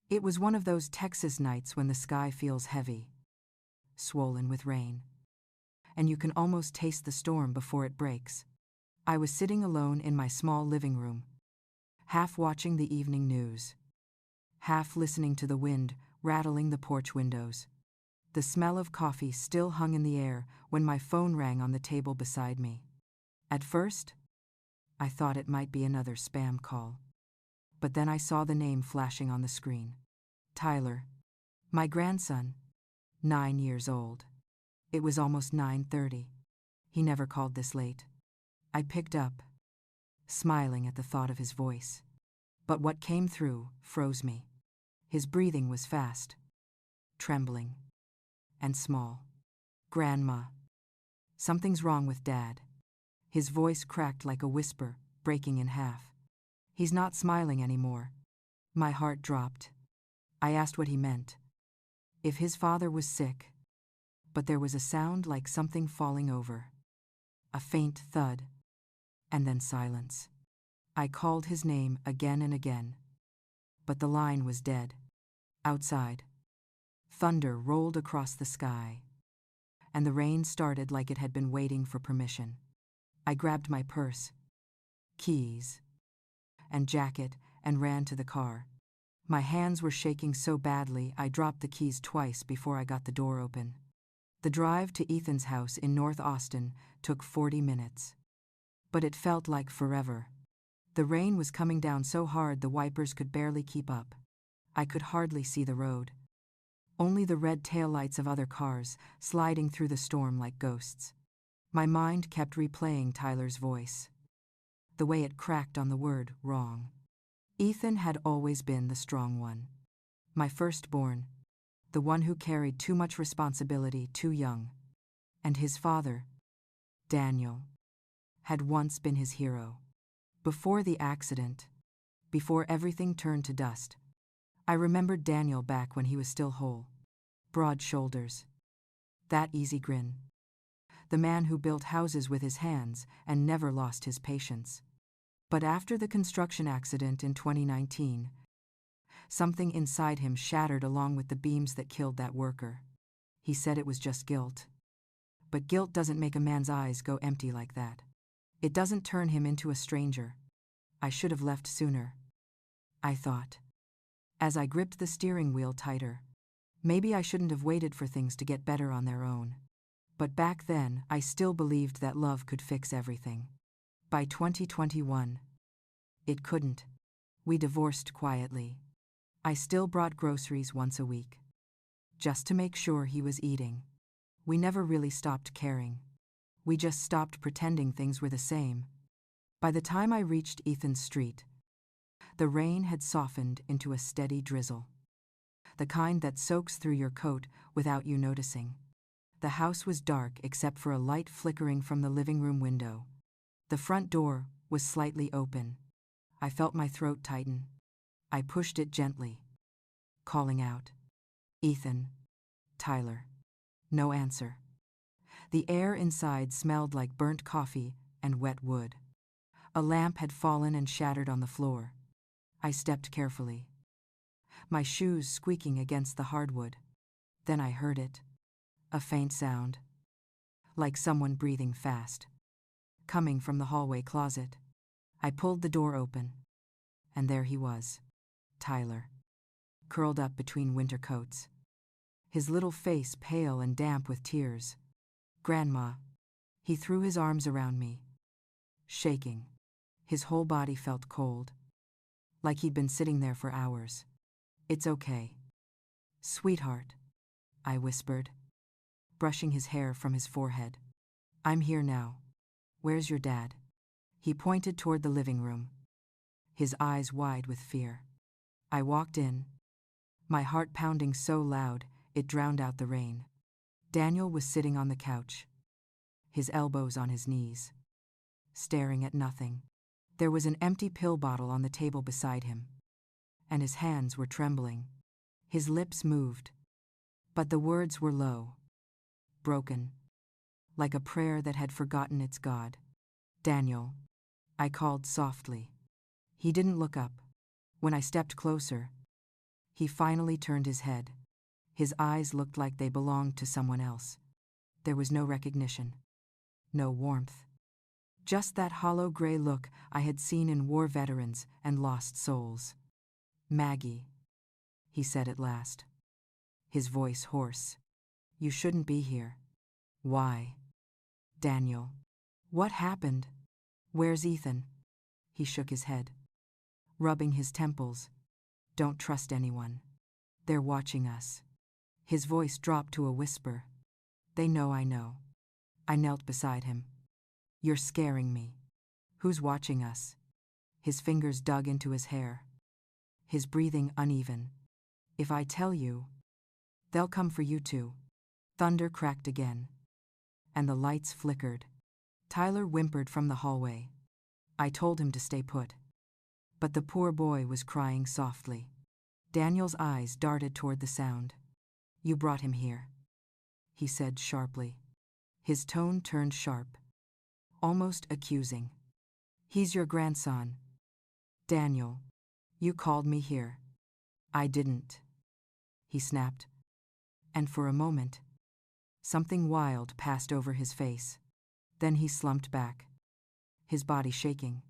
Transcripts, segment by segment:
It was one of those Texas nights when the sky feels heavy, swollen with rain, and you can almost taste the storm before it breaks. I was sitting alone in my small living room, half watching the evening news, half listening to the wind rattling the porch windows. The smell of coffee still hung in the air when my phone rang on the table beside me. At first, I thought it might be another spam call. But then I saw the name flashing on the screen. Tyler. My grandson. 9 years old. It was almost 9:30. He never called this late. I picked up, smiling at the thought of his voice. But what came through froze me. His breathing was fast, trembling, and small. Grandma. Something's wrong with Dad. His voice cracked like a whisper, breaking in half. He's not smiling anymore. My heart dropped. I asked what he meant. If his father was sick. But there was a sound like something falling over. A faint thud. And then silence. I called his name again and again. But the line was dead. Outside, thunder rolled across the sky, and the rain started like it had been waiting for permission. I grabbed my purse, keys, and jacket and ran to the car. My hands were shaking so badly I dropped the keys twice before I got the door open. The drive to Ethan's house in North Austin took 40 minutes. But it felt like forever. The rain was coming down so hard the wipers could barely keep up. I could hardly see the road. Only the red taillights of other cars sliding through the storm like ghosts. My mind kept replaying Tyler's voice. The way it cracked on the word wrong. Ethan had always been the strong one. My firstborn. The one who carried too much responsibility too young. And his father, Daniel, had once been his hero. Before the accident, before everything turned to dust, I remembered Daniel back when he was still whole. Broad shoulders. That easy grin. The man who built houses with his hands and never lost his patience. But after the construction accident in 2019, something inside him shattered along with the beams that killed that worker. He said it was just guilt. But guilt doesn't make a man's eyes go empty like that. It doesn't turn him into a stranger. I should have left sooner, I thought, as I gripped the steering wheel tighter. Maybe I shouldn't have waited for things to get better on their own. But back then, I still believed that love could fix everything. By 2021, it couldn't. We divorced quietly. I still brought groceries once a week, just to make sure he was eating. We never really stopped caring. We just stopped pretending things were the same. By the time I reached Ethan's street, the rain had softened into a steady drizzle. The kind that soaks through your coat without you noticing. The house was dark except for a light flickering from the living room window. The front door was slightly open. I felt my throat tighten. I pushed it gently, calling out, "Ethan, Tyler." No answer. The air inside smelled like burnt coffee and wet wood. A lamp had fallen and shattered on the floor. I stepped carefully, my shoes squeaking against the hardwood. Then I heard it. A faint sound, like someone breathing fast, coming from the hallway closet. I pulled the door open, and there he was, Tyler, curled up between winter coats, his little face pale and damp with tears. "Grandma." He threw his arms around me, shaking. His whole body felt cold, like he'd been sitting there for hours. "It's okay, sweetheart," I whispered, brushing his hair from his forehead. "I'm here now. Where's your dad?" He pointed toward the living room, his eyes wide with fear. I walked in, my heart pounding so loud it drowned out the rain. Daniel was sitting on the couch, his elbows on his knees, staring at nothing. There was an empty pill bottle on the table beside him, and his hands were trembling. His lips moved, but the words were low, broken, like a prayer that had forgotten its God. "Daniel," I called softly. He didn't look up. When I stepped closer, He finally turned his head. His eyes looked like they belonged to someone else. There was no recognition. No warmth. Just that hollow gray look I had seen in war veterans and lost souls. "Maggie," he said at last. His voice hoarse. "You shouldn't be here." "Why?" "Daniel." "What happened? Where's Ethan?" He shook his head, rubbing his temples. "Don't trust anyone. They're watching us." His voice dropped to a whisper. "They know I know." I knelt beside him. "You're scaring me." "Who's watching us?" His fingers dug into his hair. His breathing uneven. "If I tell you, they'll come for you too." Thunder cracked again, and the lights flickered. Tyler whimpered from the hallway. I told him to stay put. But the poor boy was crying softly. Daniel's eyes darted toward the sound. "You brought him here," he said sharply. His tone turned sharp, almost accusing. "He's your grandson. Daniel, you called me here." "I didn't," he snapped. And for a moment, something wild passed over his face. Then he slumped back, his body shaking.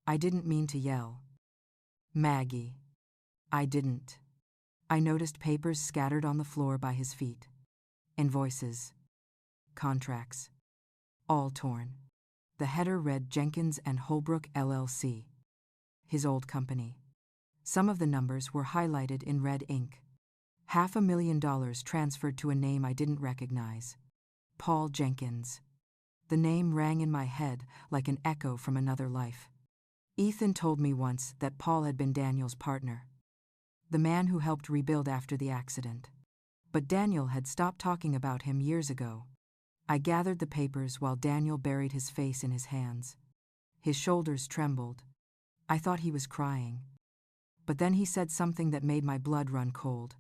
I didn't mean to yell. "Maggie." I didn't. I noticed papers scattered on the floor by his feet. Invoices. Contracts. All torn. The header read Jenkins and Holbrook LLC. His old company. Some of the numbers were highlighted in red ink. $500,000 transferred to a name I didn't recognize. Paul Jenkins. The name rang in my head like an echo from another life. Ethan told me once that Paul had been Daniel's partner, the man who helped rebuild after the accident. But Daniel had stopped talking about him years ago. I gathered the papers while Daniel buried his face in his hands. His shoulders trembled. I thought he was crying. But then he said something that made my blood run cold.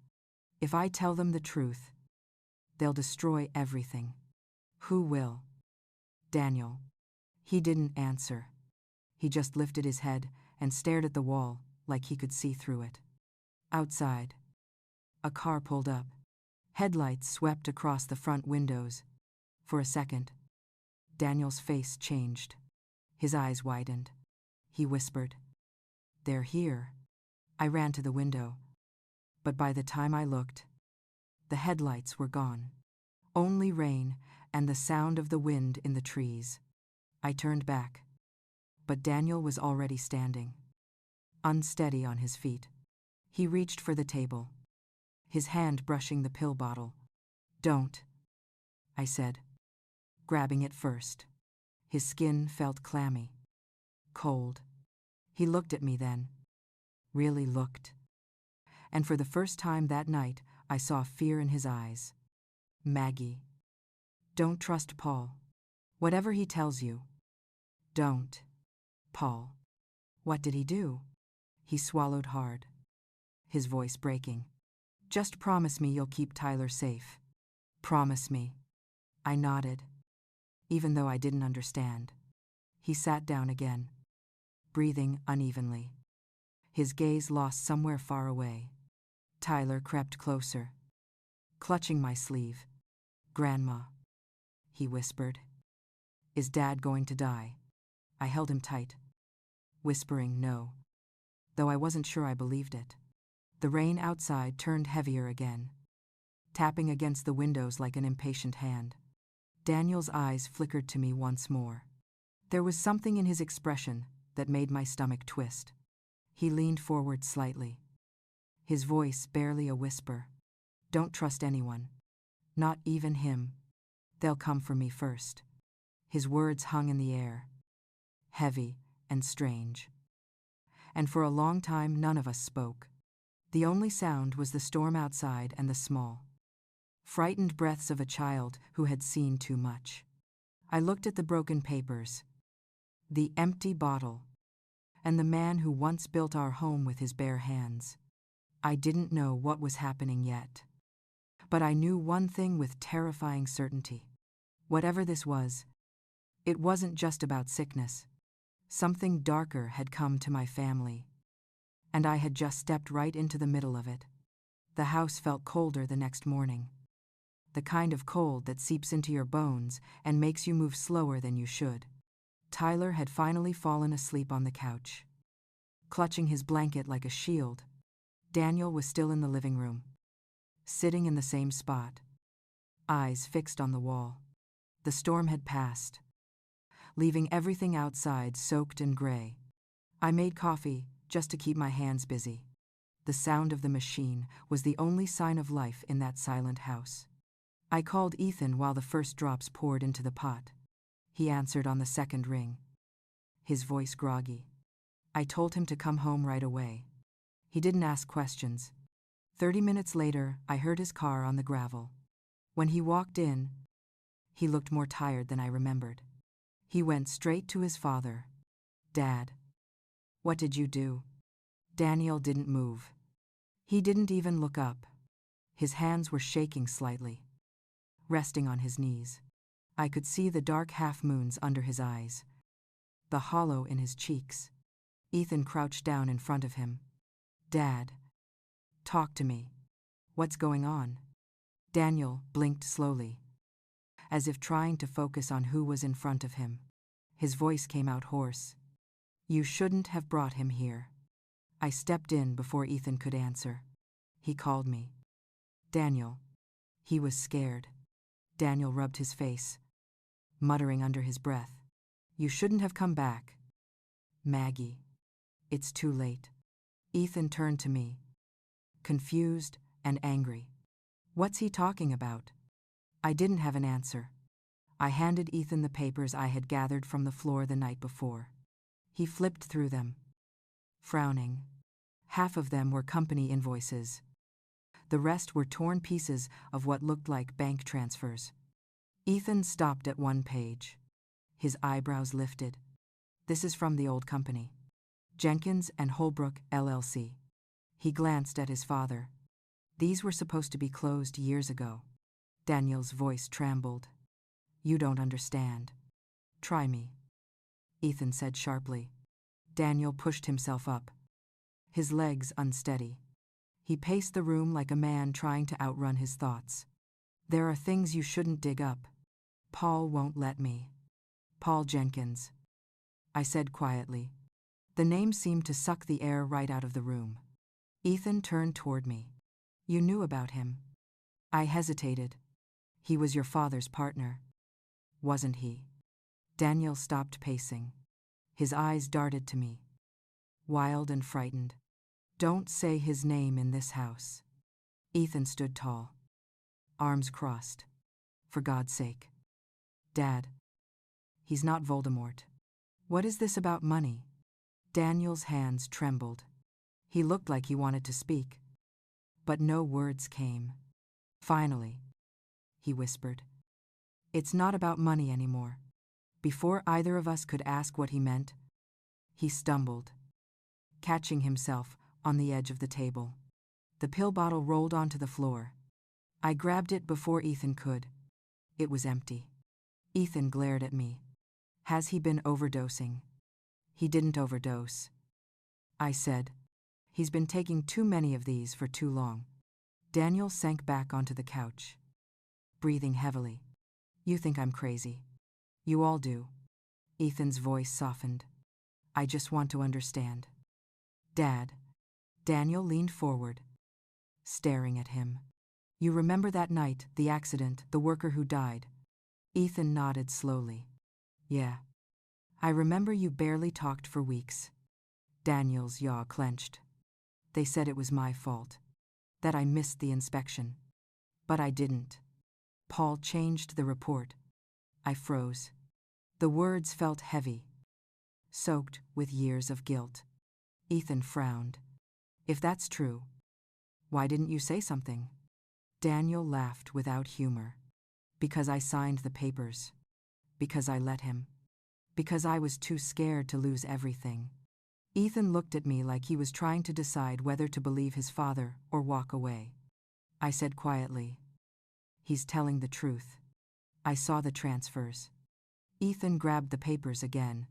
"If I tell them the truth, they'll destroy everything." "Who will?" "Daniel." He didn't answer. He just lifted his head and stared at the wall like he could see through it. Outside, a car pulled up. Headlights swept across the front windows. For a second, Daniel's face changed. His eyes widened. He whispered, "They're here." I ran to the window, but by the time I looked, the headlights were gone. Only rain and the sound of the wind in the trees. I turned back, but Daniel was already standing, unsteady on his feet. He reached for the table, his hand brushing the pill bottle. "Don't," I said, grabbing it first. His skin felt clammy, cold. He looked at me then, really looked. And for the first time that night, I saw fear in his eyes. "Maggie, don't trust Paul. Whatever he tells you, don't." "Paul. What did he do?" He swallowed hard, his voice breaking. "Just promise me you'll keep Tyler safe." "Promise me." I nodded, even though I didn't understand. He sat down again, breathing unevenly. His gaze lost somewhere far away. Tyler crept closer, clutching my sleeve. "Grandma," he whispered. "Is Dad going to die?" I held him tight, whispering no, though I wasn't sure I believed it. The rain outside turned heavier again, tapping against the windows like an impatient hand. Daniel's eyes flickered to me once more. There was something in his expression that made my stomach twist. He leaned forward slightly, his voice barely a whisper. "Don't trust anyone, not even him. They'll come for me first." His words hung in the air, heavy and strange. And for a long time none of us spoke. The only sound was the storm outside and the small, frightened breaths of a child who had seen too much. I looked at the broken papers, the empty bottle, and the man who once built our home with his bare hands. I didn't know what was happening yet, but I knew one thing with terrifying certainty. Whatever this was, it wasn't just about sickness. Something darker had come to my family, and I had just stepped right into the middle of it. The house felt colder the next morning. The kind of cold that seeps into your bones and makes you move slower than you should. Tyler had finally fallen asleep on the couch. Clutching his blanket like a shield, Daniel was still in the living room, sitting in the same spot, eyes fixed on the wall. The storm had passed, leaving everything outside soaked and gray. I made coffee just to keep my hands busy. The sound of the machine was the only sign of life in that silent house. I called Ethan while the first drops poured into the pot. He answered on the second ring, his voice groggy. I told him to come home right away. He didn't ask questions. 30 minutes later, I heard his car on the gravel. When he walked in, he looked more tired than I remembered. He went straight to his father. "Dad, what did you do?" Daniel didn't move. He didn't even look up. His hands were shaking slightly, resting on his knees. I could see the dark half-moons under his eyes, the hollow in his cheeks. Ethan crouched down in front of him. "Dad, talk to me. What's going on?" Daniel blinked slowly, as if trying to focus on who was in front of him. His voice came out hoarse. "You shouldn't have brought him here." I stepped in before Ethan could answer. He called me. "Daniel." He was scared. Daniel rubbed his face, muttering under his breath, "You shouldn't have come back." "Maggie, it's too late." Ethan turned to me, confused and angry. "What's he talking about?" I didn't have an answer. I handed Ethan the papers I had gathered from the floor the night before. He flipped through them, frowning. Half of them were company invoices. The rest were torn pieces of what looked like bank transfers. Ethan stopped at one page. His eyebrows lifted. "This is from the old company. Jenkins and Holbrook, LLC. He glanced at his father. "These were supposed to be closed years ago." Daniel's voice trembled. "You don't understand. Try me," Ethan said sharply. Daniel pushed himself up, his legs unsteady. He paced the room like a man trying to outrun his thoughts. "There are things you shouldn't dig up. Paul won't let me." "Paul Jenkins," I said quietly. The name seemed to suck the air right out of the room. Ethan turned toward me. "You knew about him." I hesitated. "He was your father's partner, wasn't he?" Daniel stopped pacing. His eyes darted to me, wild and frightened. "Don't say his name in this house." Ethan stood tall, arms crossed. "For God's sake." "Dad, he's not Voldemort." "What is this about money?" Daniel's hands trembled. He looked like he wanted to speak, but no words came. "Finally," he whispered. "It's not about money anymore." Before either of us could ask what he meant, he stumbled, catching himself on the edge of the table. The pill bottle rolled onto the floor. I grabbed it before Ethan could. It was empty. Ethan glared at me. "Has he been overdosing?" "He didn't overdose," I said. "He's been taking too many of these for too long." Daniel sank back onto the couch, breathing heavily. "You think I'm crazy. You all do." Ethan's voice softened. "I just want to understand." "Dad." Daniel leaned forward, staring at him. "You remember that night, the accident, the worker who died?" Ethan nodded slowly. "Yeah. I remember you barely talked for weeks." Daniel's jaw clenched. "They said it was my fault, that I missed the inspection. But I didn't. Paul changed the report." I froze. The words felt heavy, soaked with years of guilt. Ethan frowned. "If that's true, why didn't you say something?" Daniel laughed without humor. "Because I signed the papers. Because I let him. Because I was too scared to lose everything." Ethan looked at me like he was trying to decide whether to believe his father or walk away. I said quietly, "He's telling the truth. I saw the transfers." Ethan grabbed the papers again.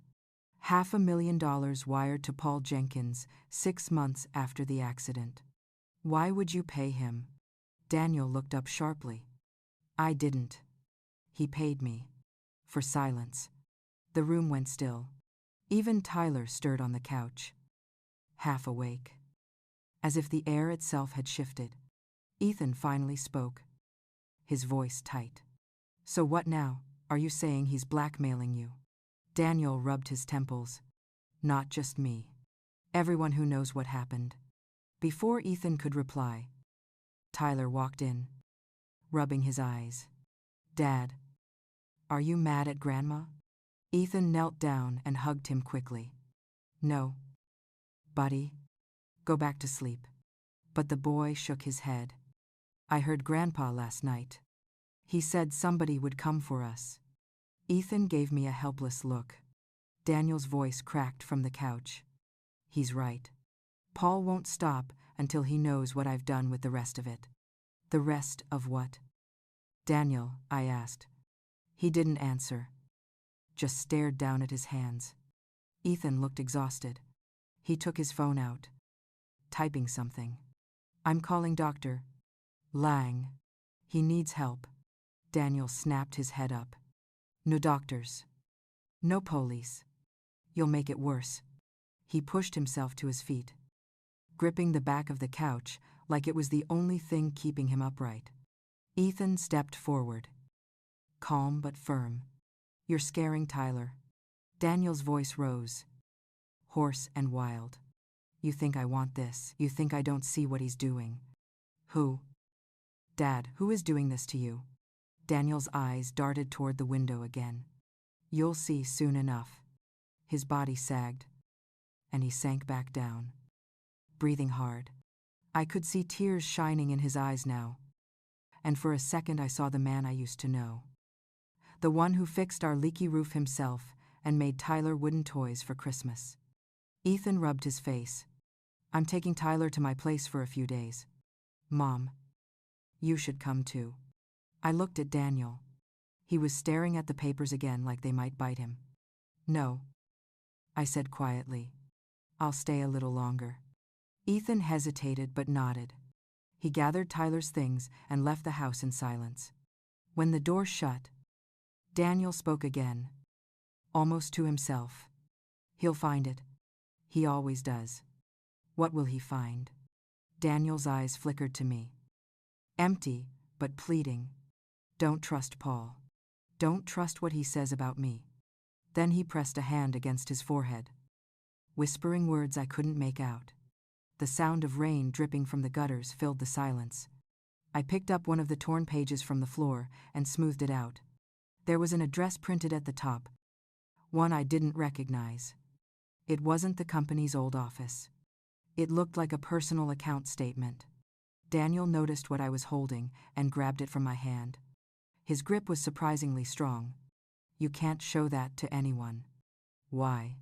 $500,000 wired to Paul Jenkins 6 months after the accident. Why would you pay him? Daniel looked up sharply. I didn't. He paid me. For silence. The room went still. Even Tyler stirred on the couch. Half awake. As if the air itself had shifted. Ethan finally spoke. His voice tight. So what now? Are you saying he's blackmailing you? Daniel rubbed his temples. Not just me. Everyone who knows what happened. Before Ethan could reply, Tyler walked in, rubbing his eyes. Dad, are you mad at Grandma? Ethan knelt down and hugged him quickly. No. Buddy, go back to sleep. But the boy shook his head. I heard Grandpa last night. He said somebody would come for us. Ethan gave me a helpless look. Daniel's voice cracked from the couch. He's right. Paul won't stop until he knows what I've done with the rest of it. The rest of what? Daniel, I asked. He didn't answer. Just stared down at his hands. Ethan looked exhausted. He took his phone out. Typing something. I'm calling Dr. Lang. He needs help. Daniel snapped his head up. No doctors. No police. You'll make it worse. He pushed himself to his feet, gripping the back of the couch like it was the only thing keeping him upright. Ethan stepped forward. Calm but firm. You're scaring Tyler. Daniel's voice rose, hoarse and wild. You think I want this? You think I don't see what he's doing? Who? Dad, who is doing this to you? Daniel's eyes darted toward the window again. You'll see soon enough. His body sagged, and he sank back down, breathing hard. I could see tears shining in his eyes now, and for a second I saw the man I used to know. The one who fixed our leaky roof himself and made Tyler wooden toys for Christmas. Ethan rubbed his face. I'm taking Tyler to my place for a few days. Mom, you should come too. I looked at Daniel. He was staring at the papers again like they might bite him. No, I said quietly. I'll stay a little longer. Ethan hesitated but nodded. He gathered Tyler's things and left the house in silence. When the door shut, Daniel spoke again, almost to himself. He'll find it. He always does. What will he find? Daniel's eyes flickered to me. Empty, but pleading. Don't trust Paul. Don't trust what he says about me. Then he pressed a hand against his forehead, whispering words I couldn't make out. The sound of rain dripping from the gutters filled the silence. I picked up one of the torn pages from the floor and smoothed it out. There was an address printed at the top, one I didn't recognize. It wasn't the company's old office. It looked like a personal account statement. Daniel noticed what I was holding and grabbed it from my hand. His grip was surprisingly strong. You can't show that to anyone. Why?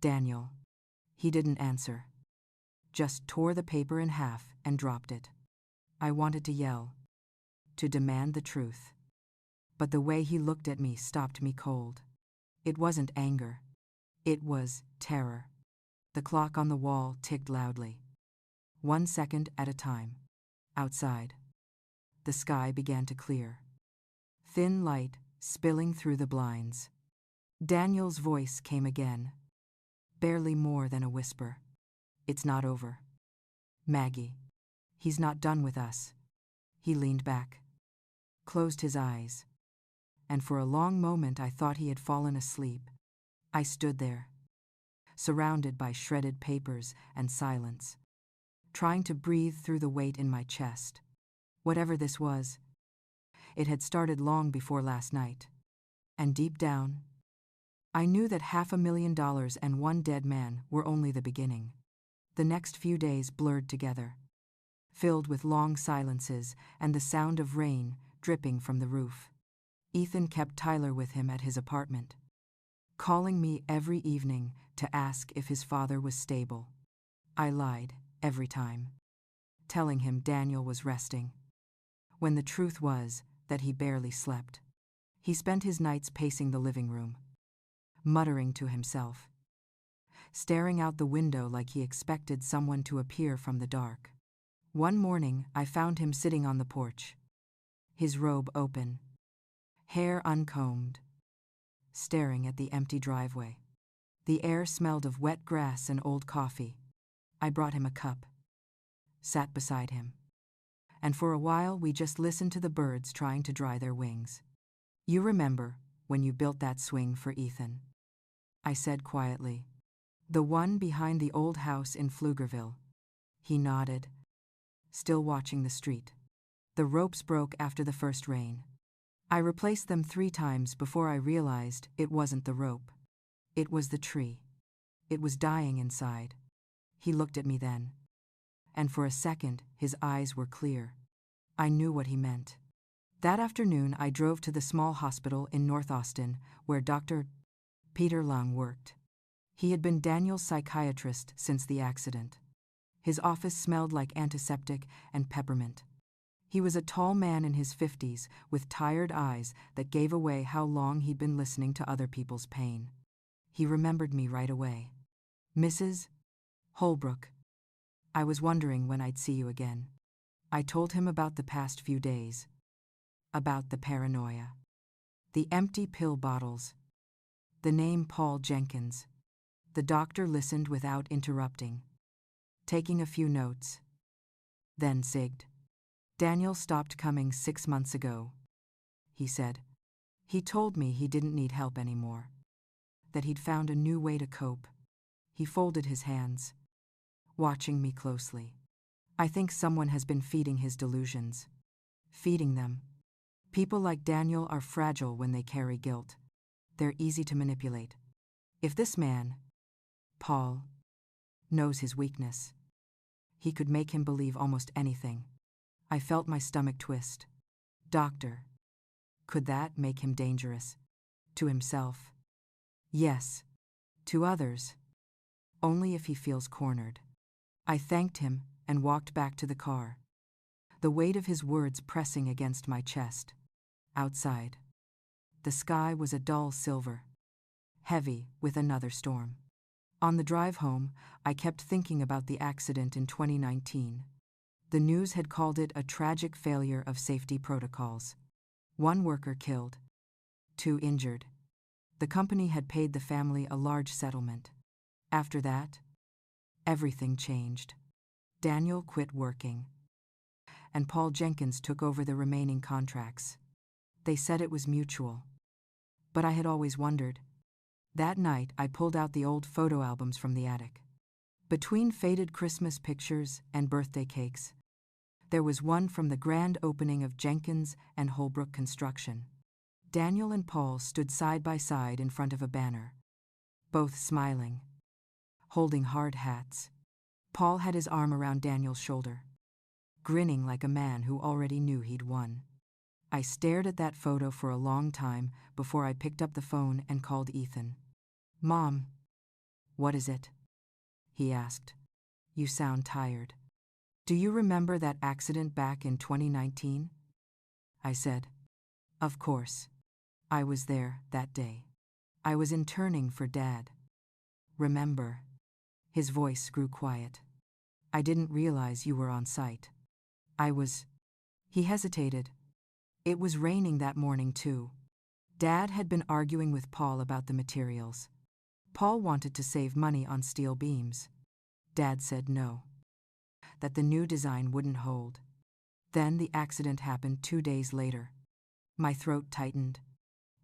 Daniel. He didn't answer. Just tore the paper in half and dropped it. I wanted to yell, to demand the truth. But the way he looked at me stopped me cold. It wasn't anger. It was terror. The clock on the wall ticked loudly. 1 second at a time. Outside, the sky began to clear. Thin light spilling through the blinds. Daniel's voice came again, barely more than a whisper. It's not over. Maggie. He's not done with us. He leaned back, closed his eyes, and for a long moment I thought he had fallen asleep. I stood there, surrounded by shredded papers and silence, trying to breathe through the weight in my chest. Whatever this was, it had started long before last night. And deep down, I knew that $500,000 and one dead man were only the beginning. The next few days blurred together, filled with long silences and the sound of rain dripping from the roof. Ethan kept Tyler with him at his apartment, calling me every evening to ask if his father was stable. I lied every time, telling him Daniel was resting, when the truth was that he barely slept. He spent his nights pacing the living room, muttering to himself, staring out the window like he expected someone to appear from the dark. One morning, I found him sitting on the porch, his robe open, hair uncombed, staring at the empty driveway. The air smelled of wet grass and old coffee. I brought him a cup, sat beside him, and for a while we just listened to the birds trying to dry their wings. "You remember when you built that swing for Ethan?" I said quietly. "The one behind the old house in Pflugerville." He nodded, still watching the street. "The ropes broke after the first rain. I replaced them 3 times before I realized it wasn't the rope. It was the tree. It was dying inside." He looked at me then, and for a second his eyes were clear. I knew what he meant. That afternoon I drove to the small hospital in North Austin where Dr. Peter Lung worked. He had been Daniel's psychiatrist since the accident. His office smelled like antiseptic and peppermint. He was a tall man in his 50s with tired eyes that gave away how long he'd been listening to other people's pain. He remembered me right away. "Mrs. Holbrook, I was wondering when I'd see you again." I told him about the past few days, about the paranoia, the empty pill bottles, the name Paul Jenkins. The doctor listened without interrupting, taking a few notes, then zigged. "Daniel stopped coming 6 months ago," he said. "He told me he didn't need help anymore, that he'd found a new way to cope." He folded his hands, watching me closely. "I think someone has been feeding his delusions. Feeding them. People like Daniel are fragile when they carry guilt. They're easy to manipulate. If this man, Paul, knows his weakness, he could make him believe almost anything." I felt my stomach twist. "Doctor, could that make him dangerous? To himself?" "Yes. To others. Only if he feels cornered." I thanked him and walked back to the car, the weight of his words pressing against my chest. Outside, the sky was a dull silver, heavy with another storm. On the drive home, I kept thinking about the accident in 2019. The news had called it a tragic failure of safety protocols. 1 worker killed, 2 injured. The company had paid the family a large settlement. After that, everything changed. Daniel quit working, and Paul Jenkins took over the remaining contracts. They said it was mutual, but I had always wondered. That night, I pulled out the old photo albums from the attic. Between faded Christmas pictures and birthday cakes, there was one from the grand opening of Jenkins and Holbrook Construction. Daniel and Paul stood side by side in front of a banner, both smiling, holding hard hats. Paul had his arm around Daniel's shoulder, grinning like a man who already knew he'd won. I stared at that photo for a long time before I picked up the phone and called Ethan. "Mom, what is it?" he asked. "You sound tired. Do you remember that accident back in 2019? I said. "Of course. I was there that day. I was interning for Dad. Remember?" His voice grew quiet. "I didn't realize you were on site. I was..." He hesitated. "It was raining that morning, too. Dad had been arguing with Paul about the materials. Paul wanted to save money on steel beams. Dad said no, that the new design wouldn't hold. Then the accident happened 2 days later." My throat tightened.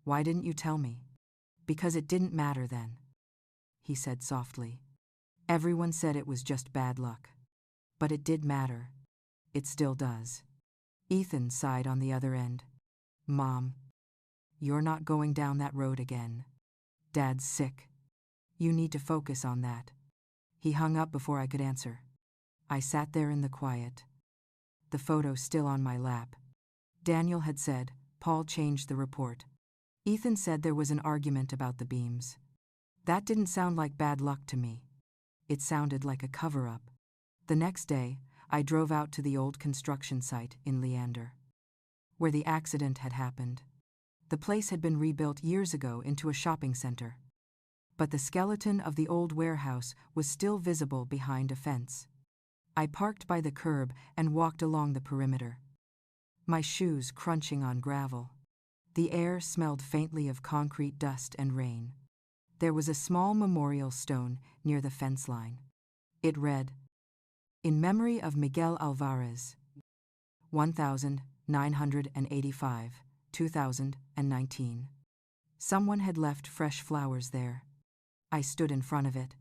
"Why didn't you tell me?" "Because it didn't matter then," he said softly. "Everyone said it was just bad luck. But it did matter. It still does." Ethan sighed on the other end. "Mom, you're not going down that road again. Dad's sick. You need to focus on that." He hung up before I could answer. I sat there in the quiet, the photo still on my lap. Daniel had said Paul changed the report. Ethan said there was an argument about the beams. That didn't sound like bad luck to me. It sounded like a cover-up. The next day, I drove out to the old construction site in Leander, where the accident had happened. The place had been rebuilt years ago into a shopping center, but the skeleton of the old warehouse was still visible behind a fence. I parked by the curb and walked along the perimeter, my shoes crunching on gravel. The air smelled faintly of concrete dust and rain. There was a small memorial stone near the fence line. It read, "In memory of Miguel Alvarez, 1985, 2019. Someone had left fresh flowers there. I stood in front of it,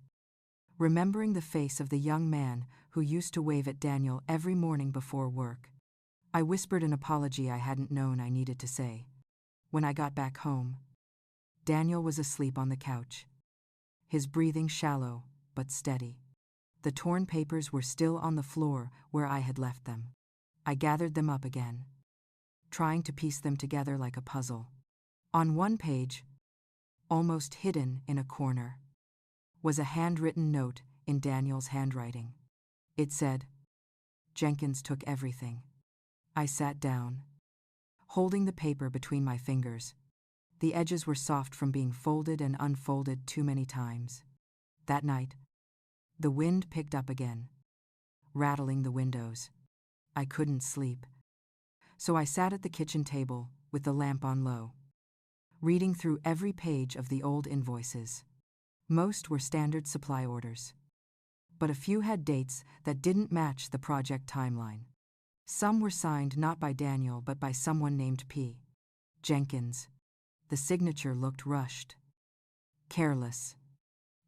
remembering the face of the young man who used to wave at Daniel every morning before work. I whispered an apology I hadn't known I needed to say. When I got back home, Daniel was asleep on the couch, his breathing shallow but steady. The torn papers were still on the floor where I had left them. I gathered them up again, trying to piece them together like a puzzle. On one page, almost hidden in a corner, was a handwritten note in Daniel's handwriting. It said, "Jenkins took everything." I sat down, holding the paper between my fingers. The edges were soft from being folded and unfolded too many times. That night, the wind picked up again, rattling the windows. I couldn't sleep, so I sat at the kitchen table with the lamp on low, reading through every page of the old invoices. Most were standard supply orders, but a few had dates that didn't match the project timeline. Some were signed not by Daniel but by someone named P. Jenkins. The signature looked rushed, careless.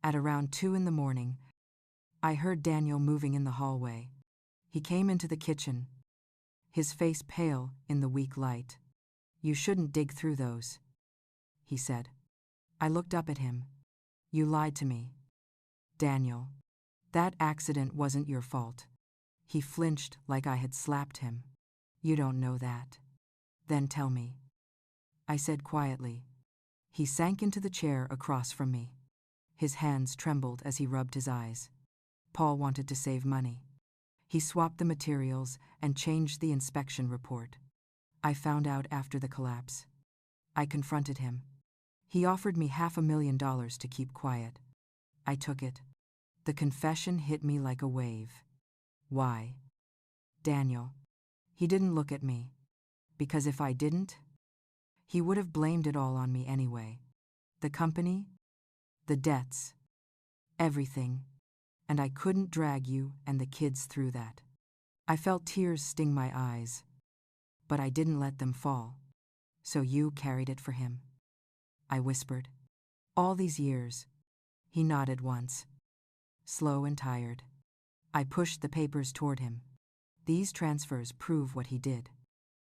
At around 2 in the morning, I heard Daniel moving in the hallway. He came into the kitchen, his face pale in the weak light. "You shouldn't dig through those," he said. I looked up at him. "You lied to me, Daniel. That accident wasn't your fault." He flinched like I had slapped him. "You don't know that." "Then tell me," I said quietly. He sank into the chair across from me. His hands trembled as he rubbed his eyes. Paul wanted to save money. He swapped the materials and changed the inspection report. I found out after the collapse. I confronted him. He offered me $500,000 to keep quiet. I took it. The confession hit me like a wave. Why? Daniel. He didn't look at me. Because if I didn't, he would have blamed it all on me anyway. The company, the debts, everything. And I couldn't drag you and the kids through that. I felt tears sting my eyes, but I didn't let them fall. "So you carried it for him?" I whispered. "All these years." He nodded once, slow and tired. I pushed the papers toward him. "These transfers prove what he did.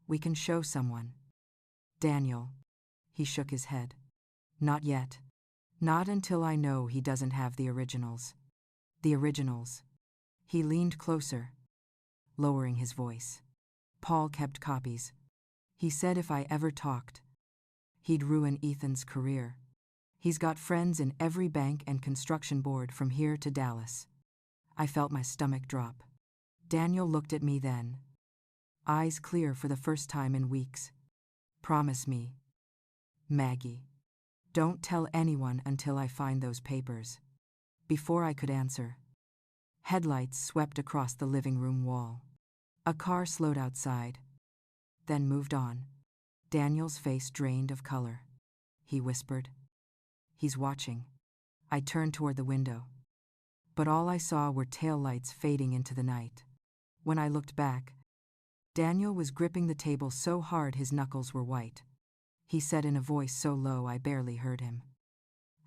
We can show someone." "Daniel." He shook his head. "Not yet. Not until I know he doesn't have the originals." "The originals." He leaned closer, lowering his voice. "Paul kept copies. He said if I ever talked, he'd ruin Ethan's career. He's got friends in every bank and construction board from here to Dallas." I felt my stomach drop. Daniel looked at me then, eyes clear for the first time in weeks. "Promise me, Maggie. Don't tell anyone until I find those papers." Before I could answer, headlights swept across the living room wall. A car slowed outside, then moved on. Daniel's face drained of color. He whispered, "He's watching." I turned toward the window, but all I saw were taillights fading into the night. When I looked back, Daniel was gripping the table so hard his knuckles were white. He said in a voice so low I barely heard him,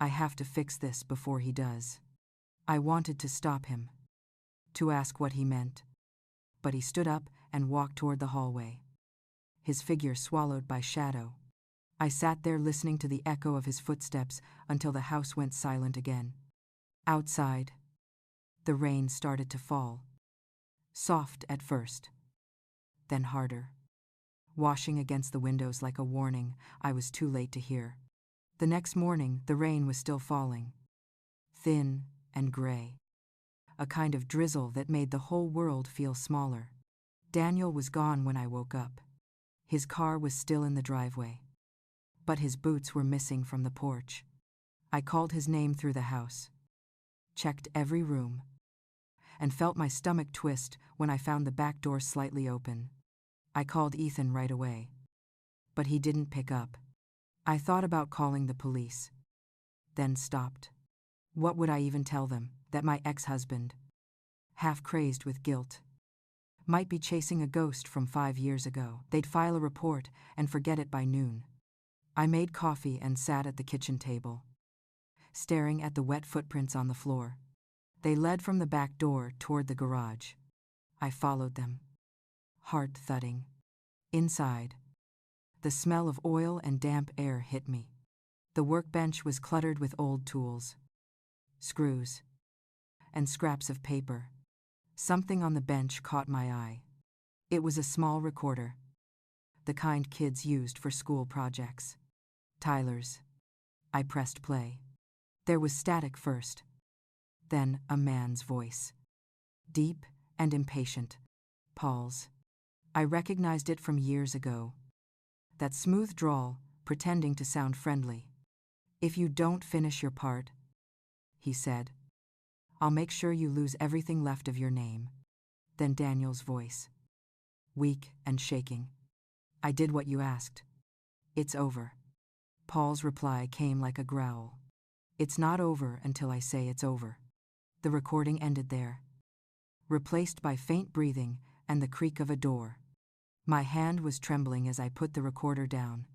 "I have to fix this before he does." I wanted to stop him, to ask what he meant, but he stood up and walked toward the hallway, his figure swallowed by shadow. I sat there listening to the echo of his footsteps until the house went silent again. Outside, the rain started to fall, soft at first, then harder, washing against the windows like a warning I was too late to hear. The next morning, the rain was still falling, thin and gray, a kind of drizzle that made the whole world feel smaller. Daniel was gone when I woke up. His car was still in the driveway, but his boots were missing from the porch. I called his name through the house, checked every room, and felt my stomach twist when I found the back door slightly open. I called Ethan right away. But he didn't pick up. I thought about calling the police. Then stopped. What would I even tell them? That my ex-husband, half crazed with guilt, might be chasing a ghost from 5 years ago. They'd file a report and forget it by noon. I made coffee and sat at the kitchen table, staring at the wet footprints on the floor. They led from the back door toward the garage. I followed them, heart thudding. Inside, the smell of oil and damp air hit me. The workbench was cluttered with old tools, screws, and scraps of paper. Something on the bench caught my eye. It was a small recorder, the kind kids used for school projects. Tyler's. I pressed play. There was static first, then a man's voice, deep and impatient. Paul's. I recognized it from years ago. That smooth drawl, pretending to sound friendly. If you don't finish your part, he said, I'll make sure you lose everything left of your name. Then Daniel's voice, weak and shaking. I did what you asked. It's over. Paul's reply came like a growl. It's not over until I say it's over. The recording ended there, replaced by faint breathing and the creak of a door. My hand was trembling as I put the recorder down.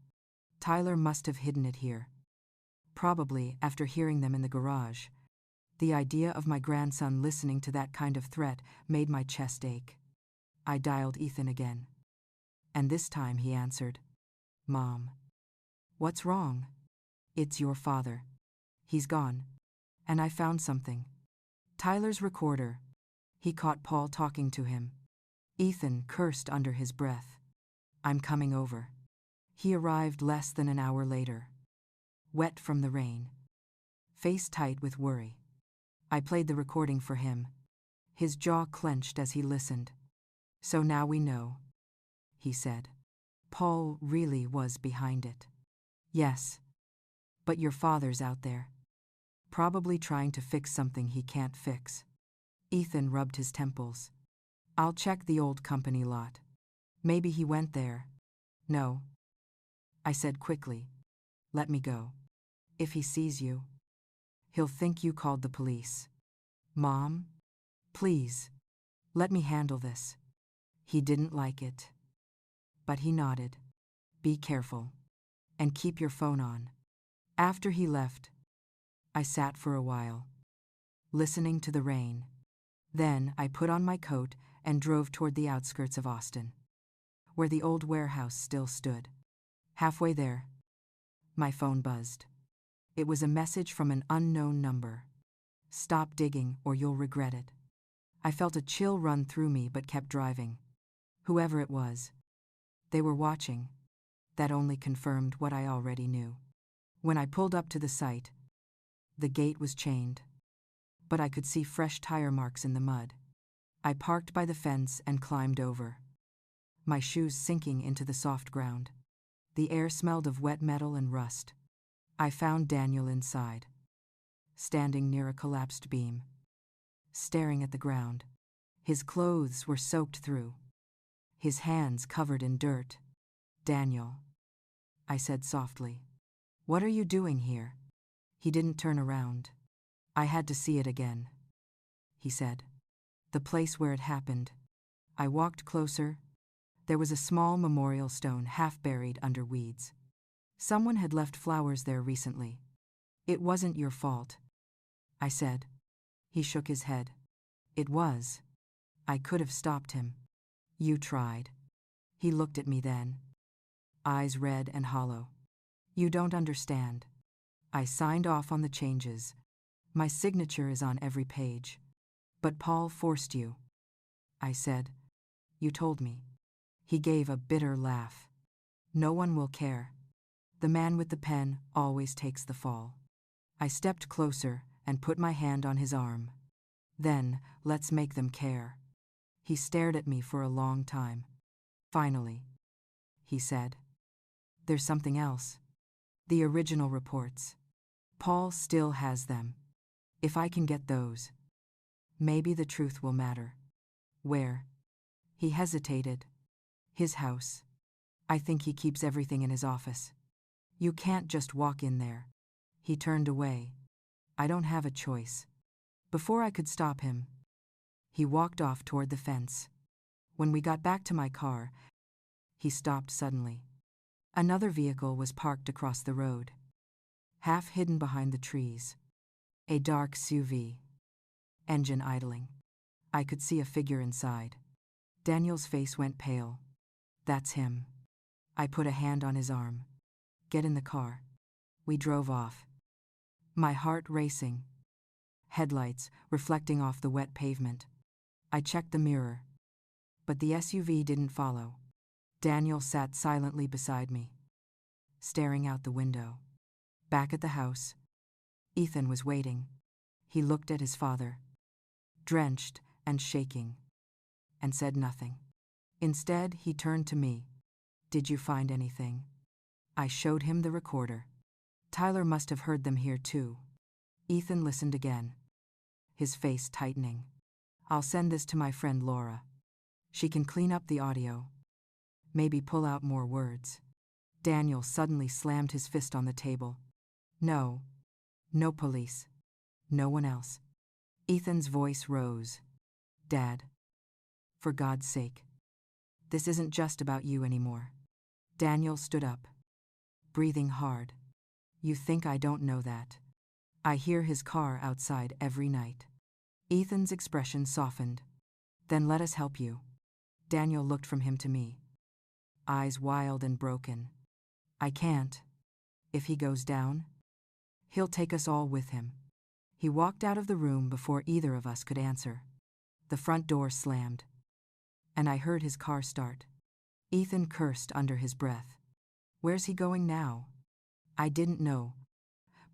Tyler must have hidden it here. Probably after hearing them in the garage. The idea of my grandson listening to that kind of threat made my chest ache. I dialed Ethan again. And this time he answered. Mom. What's wrong? It's your father. He's gone. And I found something. Tyler's recorder. He caught Paul talking to him. Ethan cursed under his breath. I'm coming over. He arrived less than an hour later, wet from the rain, face tight with worry. I played the recording for him. His jaw clenched as he listened. So now we know, he said. Paul really was behind it. Yes. But your father's out there, probably trying to fix something he can't fix. Ethan rubbed his temples. I'll check the old company lot. Maybe he went there. No. I said quickly. Let me go. If he sees you, he'll think you called the police. Mom? Please. Let me handle this. He didn't like it. But he nodded. Be careful. And keep your phone on. After he left, I sat for a while, listening to the rain. Then I put on my coat and drove toward the outskirts of Austin, where the old warehouse still stood. Halfway there, my phone buzzed. It was a message from an unknown number. Stop digging or you'll regret it. I felt a chill run through me but kept driving. Whoever it was, they were watching. That only confirmed what I already knew. When I pulled up to the site, the gate was chained, but I could see fresh tire marks in the mud. I parked by the fence and climbed over, my shoes sinking into the soft ground. The air smelled of wet metal and rust. I found Daniel inside, standing near a collapsed beam, staring at the ground. His clothes were soaked through, his hands covered in dirt. Daniel, I said softly. What are you doing here? He didn't turn around. I had to see it again, he said. The place where it happened. I walked closer. There was a small memorial stone half buried under weeds. Someone had left flowers there recently. It wasn't your fault, I said. He shook his head. It was. I could have stopped him. You tried. He looked at me then, eyes red and hollow. You don't understand. I signed off on the changes. My signature is on every page. But Paul forced you. I said. You told me. He gave a bitter laugh. No one will care. The man with the pen always takes the fall. I stepped closer and put my hand on his arm. Then, let's make them care. He stared at me for a long time. Finally, he said. There's something else. The original reports. Paul still has them. If I can get those, Maybe the truth will matter. Where? He hesitated. His house. I think he keeps everything in his office. You can't just walk in there. He turned away. I don't have a choice. Before I could stop him, he walked off toward the fence. When we got back to my car, he stopped suddenly. Another vehicle was parked across the road, half hidden behind the trees. A dark SUV. Engine idling. I could see a figure inside. Daniel's face went pale. That's him. I put a hand on his arm. Get in the car. We drove off. My heart racing. Headlights reflecting off the wet pavement. I checked the mirror. But the SUV didn't follow. Daniel sat silently beside me, staring out the window. Back at the house, Ethan was waiting. He looked at his father, drenched and shaking, and said nothing. Instead, he turned to me. Did you find anything? I showed him the recorder. Tyler must have heard them here too. Ethan listened again, his face tightening. I'll send this to my friend Laura. She can clean up the audio. Maybe pull out more words. Daniel suddenly slammed his fist on the table. No. No police. No one else. Ethan's voice rose. Dad. For God's sake. This isn't just about you anymore. Daniel stood up, breathing hard. You think I don't know that? I hear his car outside every night. Ethan's expression softened. Then let us help you. Daniel looked from him to me, eyes wild and broken. I can't. If he goes down, he'll take us all with him. He walked out of the room before either of us could answer. The front door slammed, and I heard his car start. Ethan cursed under his breath. Where's he going now? I didn't know,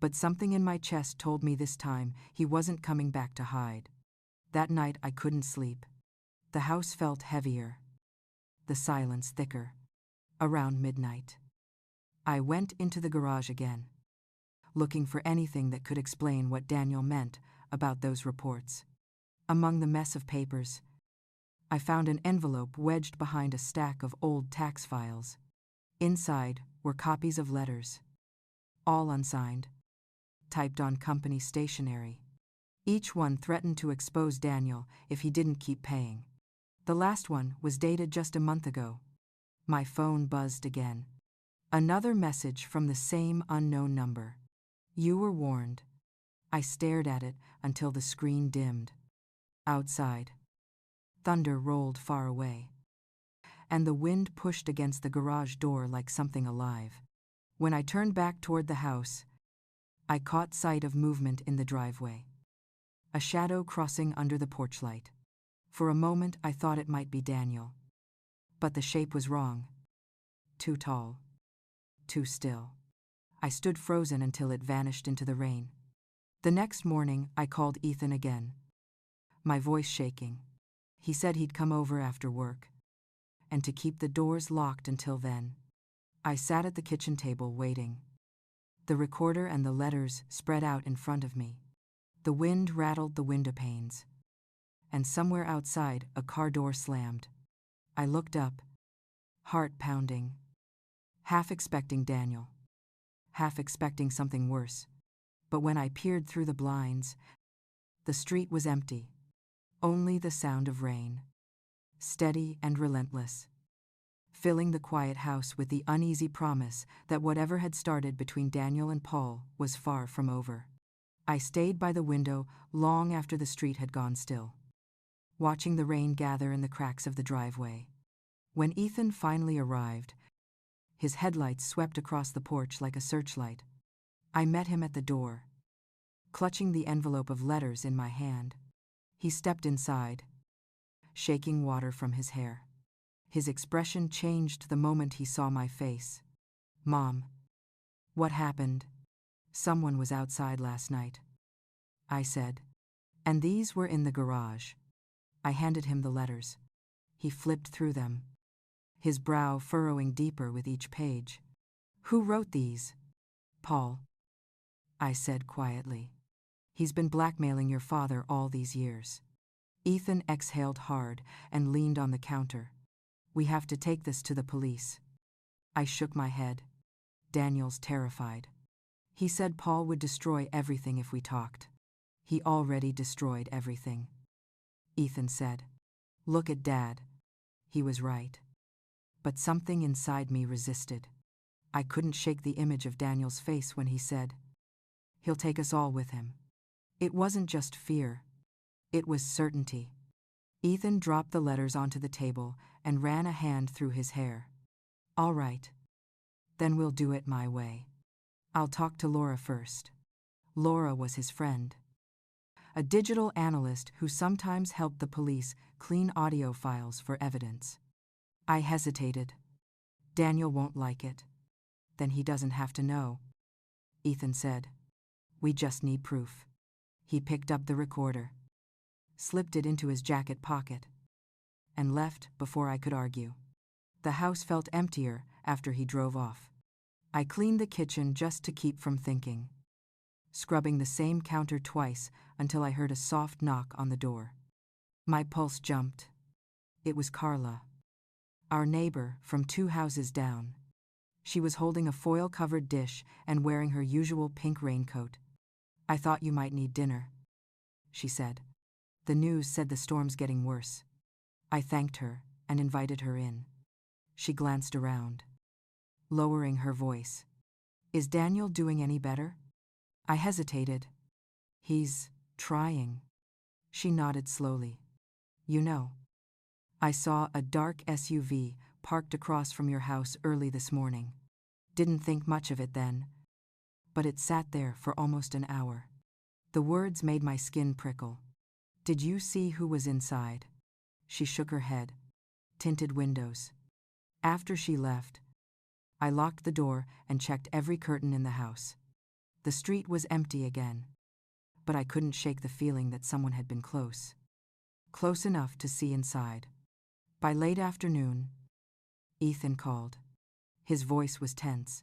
but something in my chest told me this time he wasn't coming back to hide. That night I couldn't sleep. The house felt heavier, the silence thicker. Around midnight, I went into the garage again, looking for anything that could explain what Daniel meant about those reports. Among the mess of papers, I found an envelope wedged behind a stack of old tax files. Inside were copies of letters, all unsigned, typed on company stationery. Each one threatened to expose Daniel if he didn't keep paying. The last one was dated just a month ago. My phone buzzed again. Another message from the same unknown number. You were warned. I stared at it until the screen dimmed. Outside, thunder rolled far away, and the wind pushed against the garage door like something alive. When I turned back toward the house, I caught sight of movement in the driveway. A shadow crossing under the porch light. For a moment I thought it might be Daniel. But the shape was wrong. Too tall. Too still. I stood frozen until it vanished into the rain. The next morning I called Ethan again, my voice shaking. He said he'd come over after work, and to keep the doors locked until then. I sat at the kitchen table waiting. The recorder and the letters spread out in front of me. The wind rattled the window panes, and somewhere outside a car door slammed. I looked up, heart pounding, half expecting Daniel, half expecting something worse. But when I peered through the blinds, the street was empty. Only the sound of rain, steady and relentless, filling the quiet house with the uneasy promise that whatever had started between Daniel and Paul was far from over. I stayed by the window long after the street had gone still, watching the rain gather in the cracks of the driveway. When Ethan finally arrived, his headlights swept across the porch like a searchlight. I met him at the door, clutching the envelope of letters in my hand. He stepped inside, shaking water from his hair. His expression changed the moment he saw my face. Mom, what happened? Someone was outside last night, I said. And these were in the garage. I handed him the letters. He flipped through them, his brow furrowing deeper with each page. Who wrote these? Paul, I said quietly. He's been blackmailing your father all these years. Ethan exhaled hard and leaned on the counter. We have to take this to the police. I shook my head. Daniel's terrified. He said Paul would destroy everything if we talked. He already destroyed everything. Ethan said. Look at Dad. He was right. But something inside me resisted. I couldn't shake the image of Daniel's face when he said, he'll take us all with him. It wasn't just fear. It was certainty. Ethan dropped the letters onto the table and ran a hand through his hair. All right. Then we'll do it my way. I'll talk to Laura first. Laura was his friend. A digital analyst who sometimes helped the police clean audio files for evidence. I hesitated. Daniel won't like it. Then he doesn't have to know. Ethan said. We just need proof. He picked up the recorder, slipped it into his jacket pocket, and left before I could argue. The house felt emptier after he drove off. I cleaned the kitchen just to keep from thinking, scrubbing the same counter twice until I heard a soft knock on the door. My pulse jumped. It was Carla, our neighbor from 2 houses down. She was holding a foil-covered dish and wearing her usual pink raincoat. I thought you might need dinner, she said. The news said the storm's getting worse. I thanked her and invited her in. She glanced around, lowering her voice. Is Daniel doing any better? I hesitated. He's trying. She nodded slowly. You know, I saw a dark SUV parked across from your house early this morning. Didn't think much of it then, but it sat there for almost an hour. The words made my skin prickle. Did you see who was inside? She shook her head. Tinted windows. After she left, I locked the door and checked every curtain in the house. The street was empty again, but I couldn't shake the feeling that someone had been close. Close enough to see inside. By late afternoon, Ethan called. His voice was tense.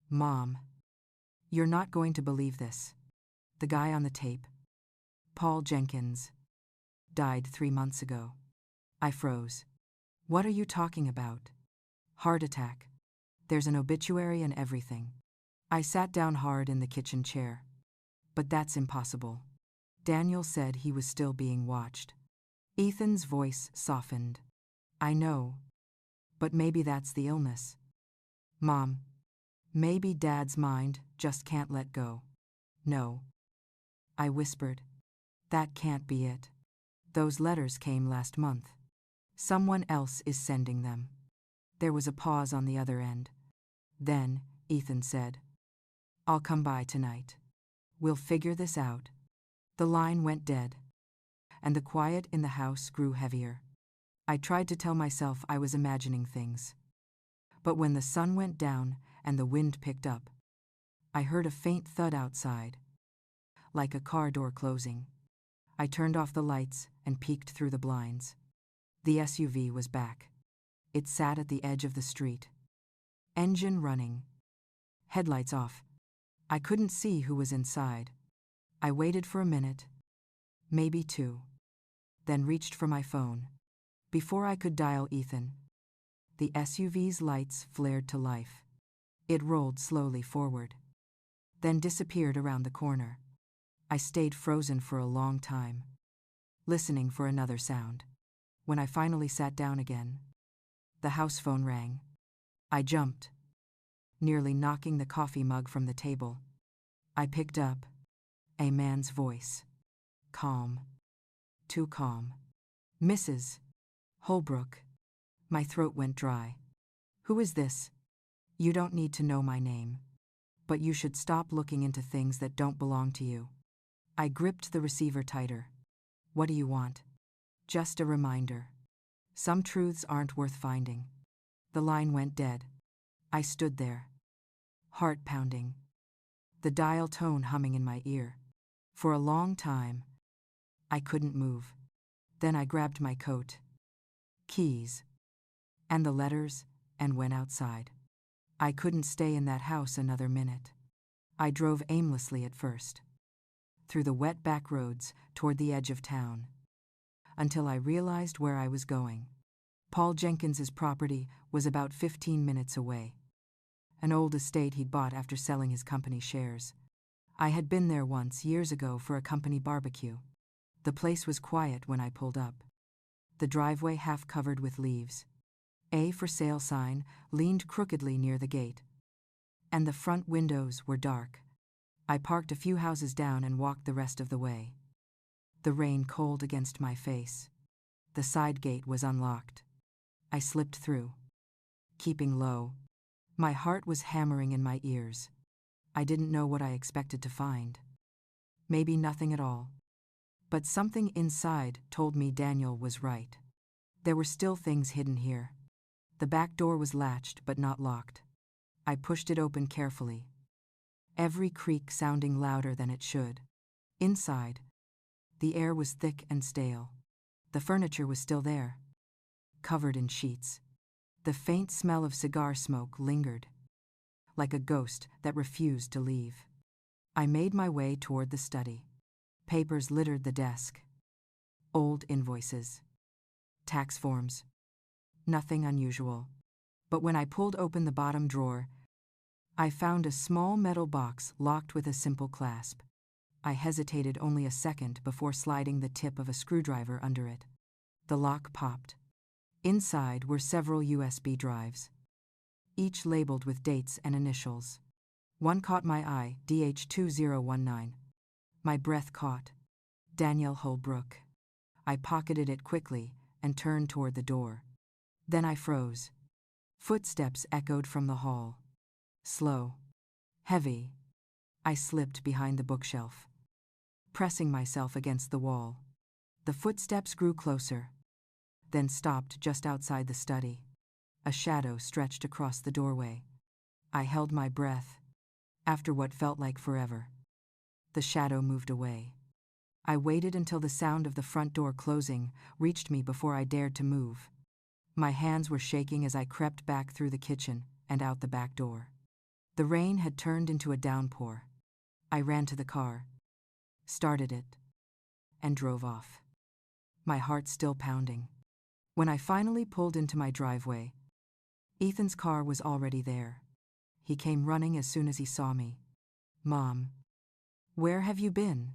Mom, you're not going to believe this. The guy on the tape, Paul Jenkins, died 3 months ago. I froze. What are you talking about? Heart attack. There's an obituary and everything. I sat down hard in the kitchen chair. But that's impossible. Daniel said he was still being watched. Ethan's voice softened. I know. But maybe that's the illness. Mom, maybe Dad's mind just can't let go. No. I whispered. That can't be it. Those letters came last month. Someone else is sending them. There was a pause on the other end. Then, Ethan said, I'll come by tonight. We'll figure this out. The line went dead, and the quiet in the house grew heavier. I tried to tell myself I was imagining things. But when the sun went down and the wind picked up, I heard a faint thud outside, like a car door closing. I turned off the lights and peeked through the blinds. The SUV was back. It sat at the edge of the street. Engine running. Headlights off. I couldn't see who was inside. I waited for a minute, maybe 2, then reached for my phone. Before I could dial Ethan, the SUV's lights flared to life. It rolled slowly forward, then disappeared around the corner. I stayed frozen for a long time, listening for another sound. When I finally sat down again, the house phone rang. I jumped, nearly knocking the coffee mug from the table. I picked up. A man's voice. Calm. Too calm. Mrs. Holbrook. My throat went dry. Who is this? You don't need to know my name, but you should stop looking into things that don't belong to you. I gripped the receiver tighter. What do you want? Just a reminder. Some truths aren't worth finding. The line went dead. I stood there, heart pounding, the dial tone humming in my ear. For a long time, I couldn't move. Then I grabbed my coat, keys, and the letters and went outside. I couldn't stay in that house another minute. I drove aimlessly at first, through the wet back roads toward the edge of town. until I realized where I was going. Paul Jenkins's property was about 15 minutes away. An old estate he'd bought after selling his company shares. I had been there once years ago for a company barbecue. The place was quiet when I pulled up. The driveway half covered with leaves. A for sale sign leaned crookedly near the gate. And the front windows were dark. I parked a few houses down and walked the rest of the way. The rain cold against my face. The side gate was unlocked. I slipped through. Keeping low. My heart was hammering in my ears. I didn't know what I expected to find. Maybe nothing at all. But something inside told me Daniel was right. There were still things hidden here. The back door was latched but not locked. I pushed it open carefully. Every creak sounding louder than it should. Inside, the air was thick and stale. The furniture was still there, covered in sheets. The faint smell of cigar smoke lingered, like a ghost that refused to leave. I made my way toward the study. Papers littered the desk. Old invoices. Tax forms. Nothing unusual. But when I pulled open the bottom drawer, I found a small metal box locked with a simple clasp. I hesitated only a second before sliding the tip of a screwdriver under it. The lock popped. Inside were several USB drives, each labeled with dates and initials. One caught my eye, DH2019. My breath caught. Daniel Holbrook. I pocketed it quickly and turned toward the door. Then I froze. Footsteps echoed from the hall. Slow. Heavy. I slipped behind the bookshelf, pressing myself against the wall. The footsteps grew closer, then stopped just outside the study. A shadow stretched across the doorway. I held my breath. After what felt like forever, the shadow moved away. I waited until the sound of the front door closing reached me before I dared to move. My hands were shaking as I crept back through the kitchen and out the back door. The rain had turned into a downpour. I ran to the car, started it, and drove off, my heart still pounding. When I finally pulled into my driveway, Ethan's car was already there. He came running as soon as he saw me. "Mom, where have you been?"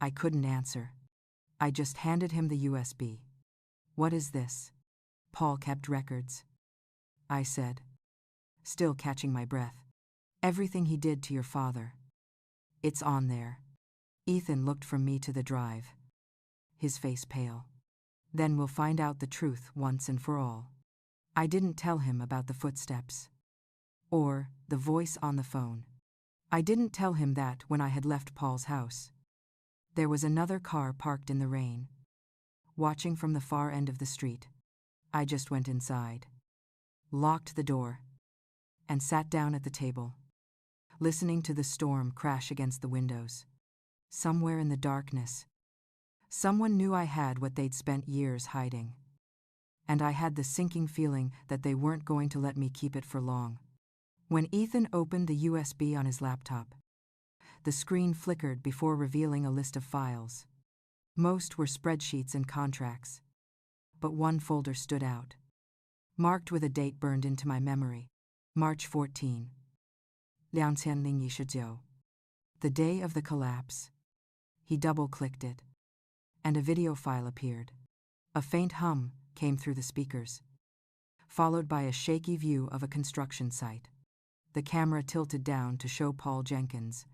I couldn't answer. I just handed him the USB. "What is this?" "Paul kept records," I said, still catching my breath. "Everything he did to your father. It's on there." Ethan looked from me to the drive, his face pale. "Then we'll find out the truth once and for all." I didn't tell him about the footsteps or the voice on the phone. I didn't tell him that when I had left Paul's house. There was another car parked in the rain, watching from the far end of the street. I just went inside, locked the door, and sat down at the table, listening to the storm crash against the windows. Somewhere in the darkness, someone knew I had what they'd spent years hiding. And I had the sinking feeling that they weren't going to let me keep it for long. When Ethan opened the USB on his laptop, the screen flickered before revealing a list of files. Most were spreadsheets and contracts, but one folder stood out, marked with a date burned into my memory. March 14. 2019. The day of the collapse. He double-clicked it, and a video file appeared. A faint hum came through the speakers, followed by a shaky view of a construction site. The camera tilted down to show Paul Jenkins,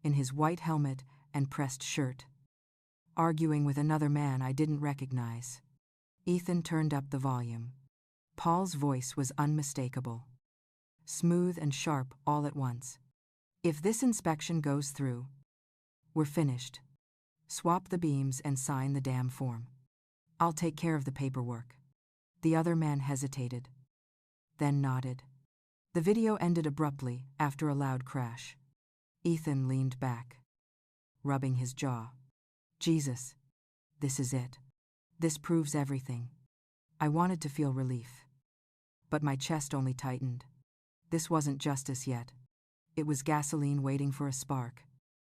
in his white helmet and pressed shirt, arguing with another man I didn't recognize. Ethan turned up the volume. Paul's voice was unmistakable, smooth and sharp all at once. "If this inspection goes through, we're finished. Swap the beams and sign the damn form. I'll take care of the paperwork." The other man hesitated, then nodded. The video ended abruptly after a loud crash. Ethan leaned back, rubbing his jaw. "Jesus, this is it. This proves everything." I wanted to feel relief, but my chest only tightened. This wasn't justice yet. It was gasoline waiting for a spark.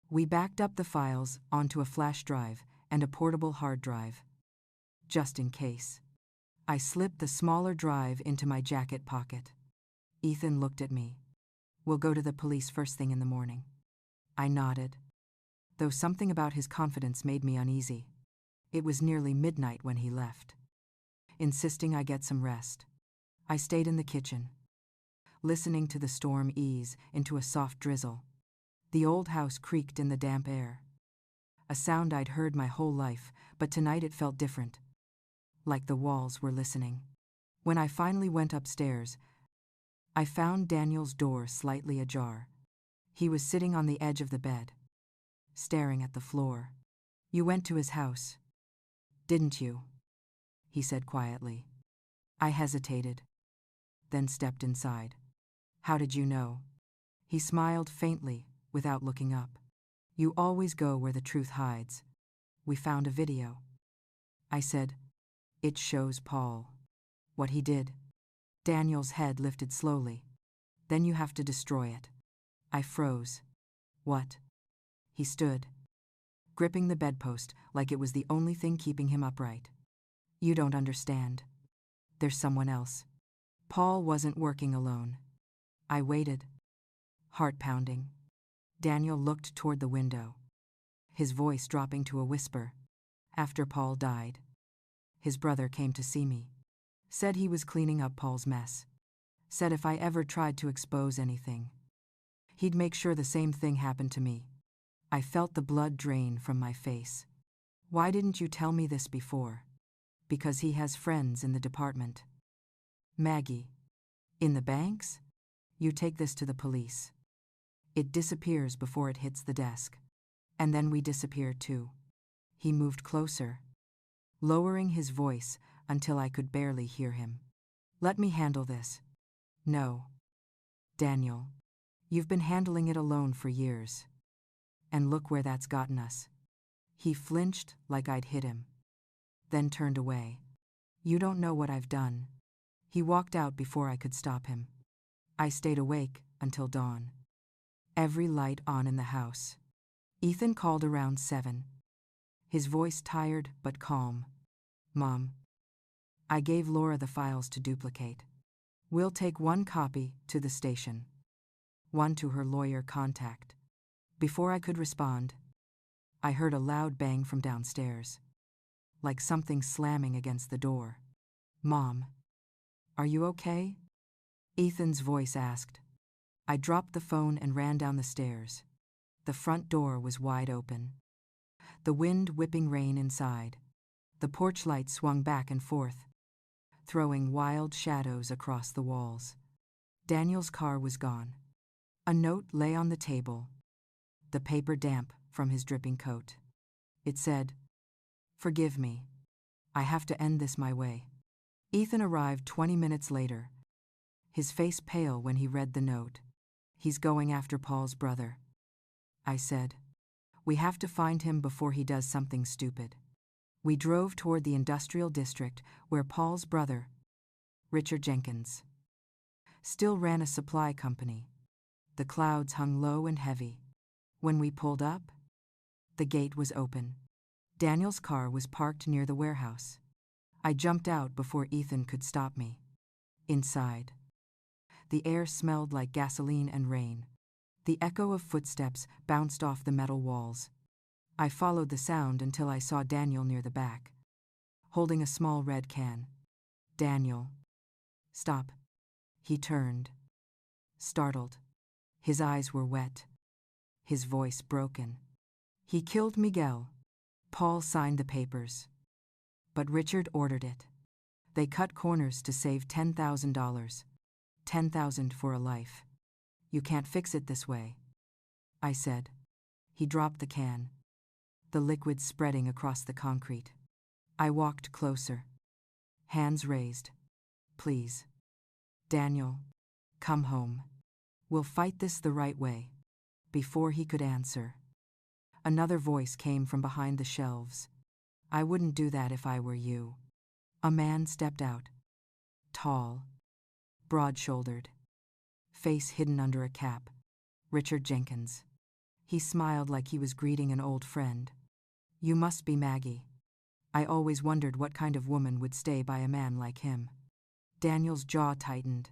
We backed up the files onto a flash drive and a portable hard drive. just in case. I slipped the smaller drive into my jacket pocket. Ethan looked at me. We'll go to the police first thing in the morning. I nodded, though something about his confidence made me uneasy. It was nearly midnight when he left, insisting I get some rest. I stayed in the kitchen, listening to the storm ease into a soft drizzle. The old house creaked in the damp air, a sound I'd heard my whole life, but tonight it felt different, like the walls were listening. When I finally went upstairs, I found Daniel's door slightly ajar. He was sitting on the edge of the bed, staring at the floor. "You went to his house, didn't you?" he said quietly. I hesitated, then stepped inside. "How did you know?" He smiled faintly, without looking up. "You always go where the truth hides. We found a video." I said, "It shows Paul. What he did." Daniel's head lifted slowly. "Then you have to destroy it." I froze. "What?" He stood, gripping the bedpost like it was the only thing keeping him upright. "You don't understand. There's someone else. Paul wasn't working alone." I waited, heart pounding. Daniel looked toward the window, his voice dropping to a whisper. "After Paul died, his brother came to see me. Said he was cleaning up Paul's mess. Said if I ever tried to expose anything, he'd make sure the same thing happened to me." I felt the blood drain from my face. "Why didn't you tell me this before?" "Because he has friends in the department." "Maggie. In the banks?" "You take this to the police. It disappears before it hits the desk. And then we disappear too." He moved closer, lowering his voice until I could barely hear him. "Let me handle this." "No. Daniel. You've been handling it alone for years. And look where that's gotten us." He flinched like I'd hit him, then turned away. "You don't know what I've done." He walked out before I could stop him. I stayed awake until dawn, every light on in the house. Ethan called around 7, his voice tired but calm. "Mom, I gave Laura the files to duplicate. We'll take one copy to the station, one to her lawyer contact." Before I could respond, I heard a loud bang from downstairs, like something slamming against the door. "Mom, are you okay?" Ethan's voice asked. I dropped the phone and ran down the stairs. The front door was wide open, the wind whipping rain inside. The porch light swung back and forth, throwing wild shadows across the walls. Daniel's car was gone. A note lay on the table, the paper damp from his dripping coat. It said, "Forgive me. I have to end this my way." Ethan arrived 20 minutes later, his face pale when he read the note. "He's going after Paul's brother," I said. "We have to find him before he does something stupid." We drove toward the industrial district where Paul's brother, Richard Jenkins, still ran a supply company. The clouds hung low and heavy. When we pulled up, the gate was open. Daniel's car was parked near the warehouse. I jumped out before Ethan could stop me. Inside, the air smelled like gasoline and rain. The echo of footsteps bounced off the metal walls. I followed the sound until I saw Daniel near the back, holding a small red can. "Daniel, stop." He turned, startled. His eyes were wet, his voice broken. "He killed Miguel. Paul signed the papers, but Richard ordered it. They cut corners to save $10,000. $10,000 for a life. You can't fix it this way," I said. He dropped the can, the liquid spreading across the concrete. I walked closer, hands raised. "Please. Daniel, come home. We'll fight this the right way." Before he could answer, another voice came from behind the shelves. "I wouldn't do that if I were you." A man stepped out, tall, broad-shouldered, face hidden under a cap. Richard Jenkins. He smiled like he was greeting an old friend. "You must be Maggie." I always wondered what kind of woman would stay by a man like him. Daniel's jaw tightened.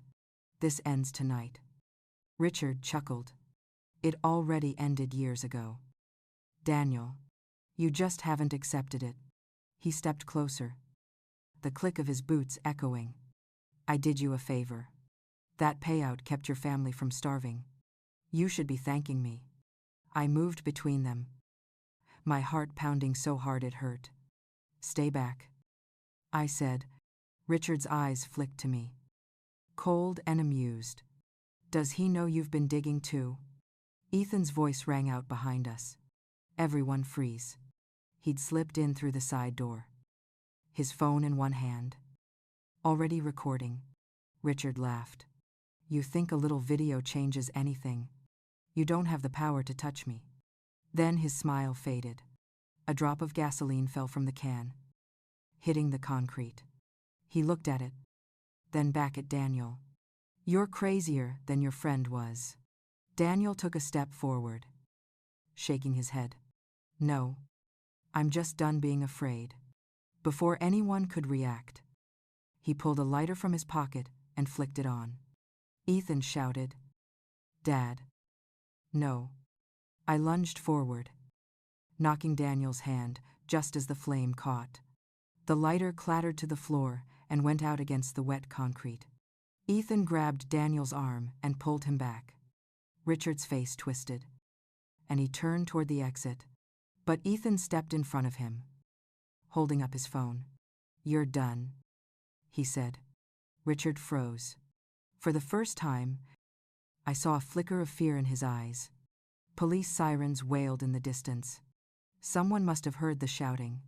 This ends tonight. Richard chuckled. It already ended years ago. Daniel, you just haven't accepted it. He stepped closer, the click of his boots echoing. I did you a favor. That payout kept your family from starving. You should be thanking me. I moved between them, my heart pounding so hard it hurt. Stay back, I said. Richard's eyes flicked to me, cold and amused. Does he know you've been digging too? Ethan's voice rang out behind us. Everyone freeze. He'd slipped in through the side door, his phone in one hand. Already recording. Richard laughed. You think a little video changes anything? You don't have the power to touch me. Then his smile faded. A drop of gasoline fell from the can, hitting the concrete. He looked at it, then back at Daniel. You're crazier than your friend was. Daniel took a step forward, shaking his head. No, I'm just done being afraid. Before anyone could react, he pulled a lighter from his pocket and flicked it on. Ethan shouted, Dad. No. I lunged forward, knocking Daniel's hand just as the flame caught. The lighter clattered to the floor and went out against the wet concrete. Ethan grabbed Daniel's arm and pulled him back. Richard's face twisted, and he turned toward the exit. But Ethan stepped in front of him, holding up his phone. You're done, he said. Richard froze. For the first time, I saw a flicker of fear in his eyes. Police sirens wailed in the distance. Someone must have heard the shouting.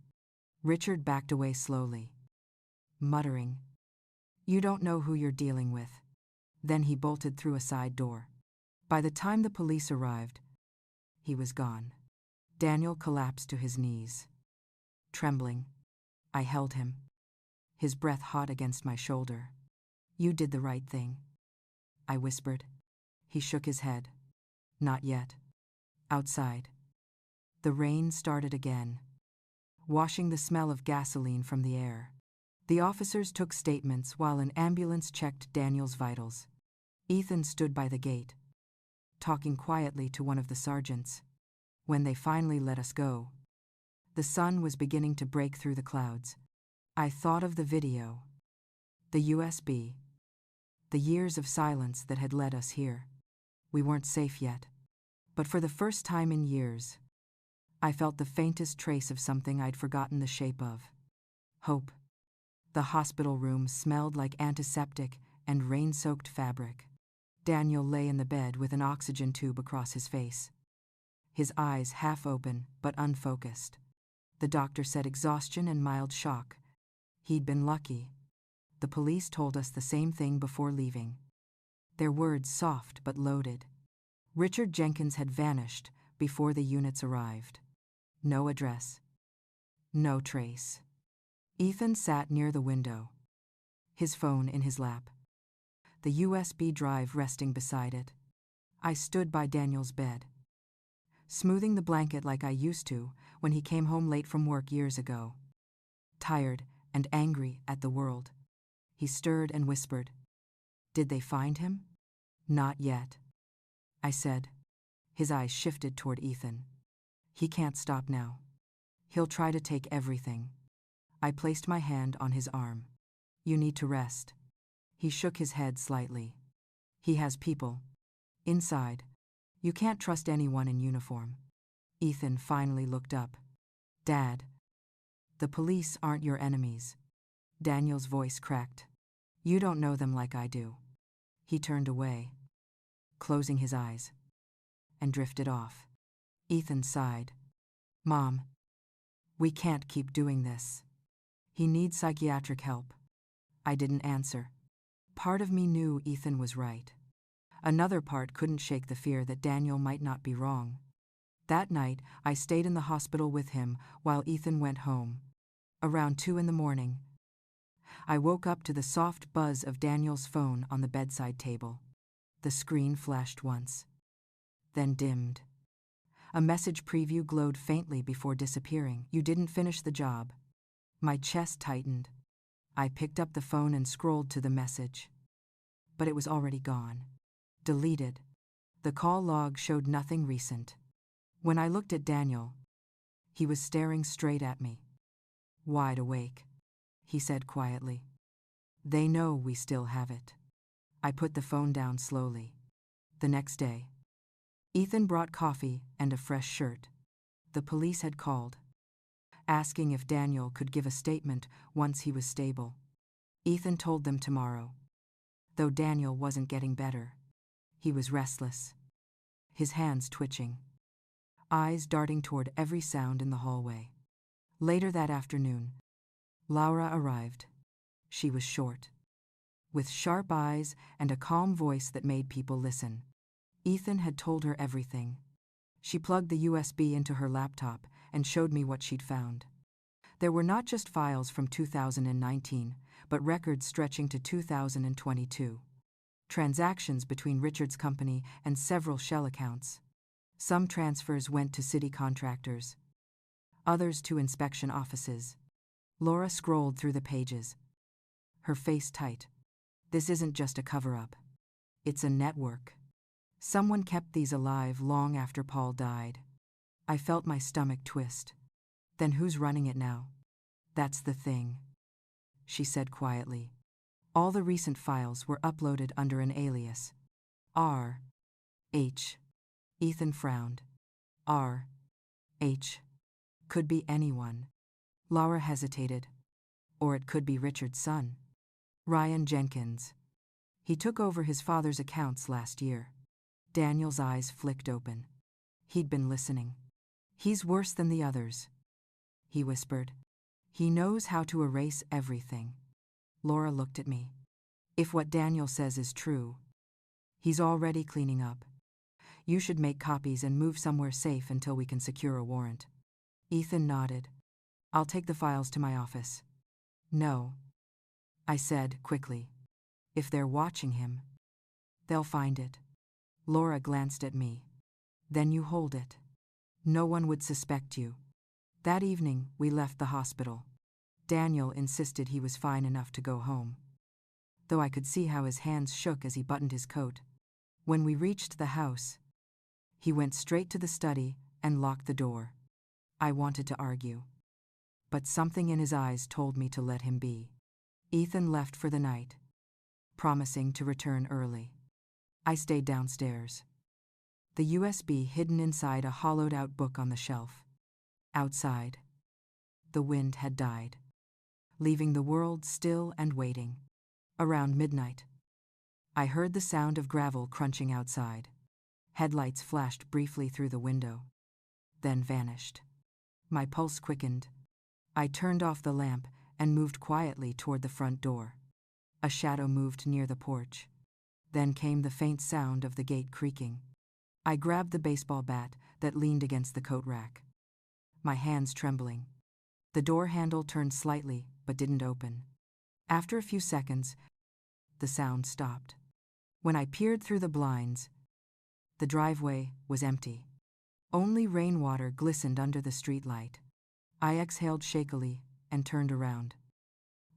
Richard backed away slowly, muttering, You don't know who you're dealing with. Then he bolted through a side door. By the time the police arrived, he was gone. Daniel collapsed to his knees. Trembling, I held him, his breath hot against my shoulder. You did the right thing, I whispered. He shook his head. Not yet. Outside, the rain started again, washing the smell of gasoline from the air. The officers took statements while an ambulance checked Daniel's vitals. Ethan stood by the gate, talking quietly to one of the sergeants. When they finally let us go, the sun was beginning to break through the clouds. I thought of the video, the USB, the years of silence that had led us here. We weren't safe yet, but for the first time in years, I felt the faintest trace of something I'd forgotten the shape of. Hope. The hospital room smelled like antiseptic and rain-soaked fabric. Daniel lay in the bed with an oxygen tube across his face, his eyes half open but unfocused. The doctor said exhaustion and mild shock. He'd been lucky. The police told us the same thing before leaving, their words soft but loaded. Richard Jenkins had vanished before the units arrived. No address. No trace. Ethan sat near the window, his phone in his lap, the USB drive resting beside it. I stood by Daniel's bed, smoothing the blanket like I used to when he came home late from work years ago. Tired and angry at the world, he stirred and whispered, Did they find him? Not yet, I said. His eyes shifted toward Ethan. He can't stop now. He'll try to take everything. I placed my hand on his arm. You need to rest. He shook his head slightly. He has people inside. You can't trust anyone in uniform. Ethan finally looked up. Dad, the police aren't your enemies. Daniel's voice cracked. You don't know them like I do. He turned away, closing his eyes, and drifted off. Ethan sighed. Mom, we can't keep doing this. He needs psychiatric help. I didn't answer. Part of me knew Ethan was right. Another part couldn't shake the fear that Daniel might not be wrong. That night, I stayed in the hospital with him while Ethan went home. Around 2 a.m, I woke up to the soft buzz of Daniel's phone on the bedside table. The screen flashed once, then dimmed. A message preview glowed faintly before disappearing. You didn't finish the job. My chest tightened. I picked up the phone and scrolled to the message. But it was already gone. Deleted. The call log showed nothing recent. When I looked at Daniel, he was staring straight at me. Wide awake. He said quietly. They know we still have it. I put the phone down slowly. The next day, Ethan brought coffee and a fresh shirt. The police had called, asking if Daniel could give a statement once he was stable. Ethan told them tomorrow. Though Daniel wasn't getting better. He was restless. His hands twitching. Eyes darting toward every sound in the hallway. Later that afternoon, Laura arrived. She was short, with sharp eyes and a calm voice that made people listen. Ethan had told her everything. She plugged the USB into her laptop and showed me what she'd found. There were not just files from 2019, but records stretching to 2022. Transactions between Richard's company and several shell accounts. Some transfers went to city contractors, others to inspection offices. Laura scrolled through the pages, her face tight. This isn't just a cover-up. It's a network. Someone kept these alive long after Paul died. I felt my stomach twist. Then who's running it now? That's the thing, she said quietly. All the recent files were uploaded under an alias. R. H. Ethan frowned. R. H. Could be anyone. Laura hesitated. Or it could be Richard's son. Ryan Jenkins. He took over his father's accounts last year. Daniel's eyes flicked open. He'd been listening. He's worse than the others, he whispered. He knows how to erase everything. Laura looked at me. If what Daniel says is true, he's already cleaning up. You should make copies and move somewhere safe until we can secure a warrant. Ethan nodded. I'll take the files to my office. No, I said quickly. If they're watching him, they'll find it. Laura glanced at me. Then you hold it. No one would suspect you. That evening, we left the hospital. Daniel insisted he was fine enough to go home, though I could see how his hands shook as he buttoned his coat. When we reached the house, he went straight to the study and locked the door. I wanted to argue, but something in his eyes told me to let him be. Ethan left for the night, promising to return early. I stayed downstairs, the USB hidden inside a hollowed-out book on the shelf. Outside, the wind had died, leaving the world still and waiting. Around midnight, I heard the sound of gravel crunching outside. Headlights flashed briefly through the window, then vanished. My pulse quickened. I turned off the lamp and moved quietly toward the front door. A shadow moved near the porch. Then came the faint sound of the gate creaking. I grabbed the baseball bat that leaned against the coat rack, my hands trembling. The door handle turned slightly, but didn't open. After a few seconds, the sound stopped. When I peered through the blinds, the driveway was empty. Only rainwater glistened under the streetlight. I exhaled shakily and turned around,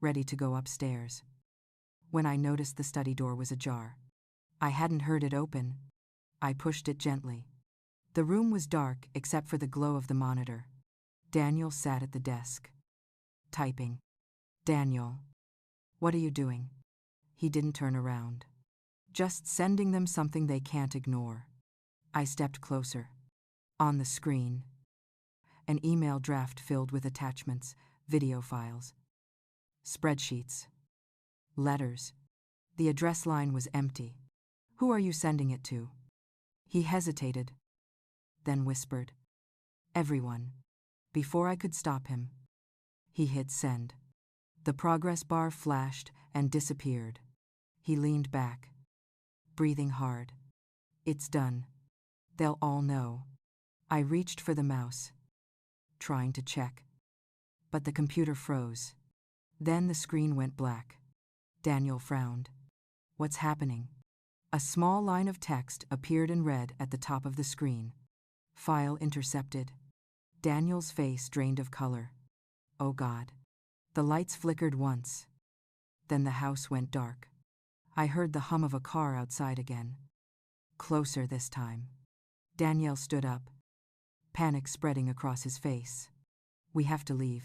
ready to go upstairs, when I noticed the study door was ajar. I hadn't heard it open. I pushed it gently. The room was dark except for the glow of the monitor. Daniel sat at the desk, typing. Daniel, what are you doing? He didn't turn around. Just sending them something they can't ignore. I stepped closer. On the screen, an email draft filled with attachments, video files, spreadsheets, letters. The address line was empty. Who are you sending it to? He hesitated, then whispered, everyone. Before I could stop him, he hit send. The progress bar flashed and disappeared. He leaned back, breathing hard. It's done. They'll all know. I reached for the mouse, trying to check, but the computer froze. Then the screen went black. Daniel frowned. What's happening? A small line of text appeared in red at the top of the screen. File intercepted. Daniel's face drained of color. Oh God. The lights flickered once. Then the house went dark. I heard the hum of a car outside again. Closer this time. Daniel stood up, panic spreading across his face. We have to leave.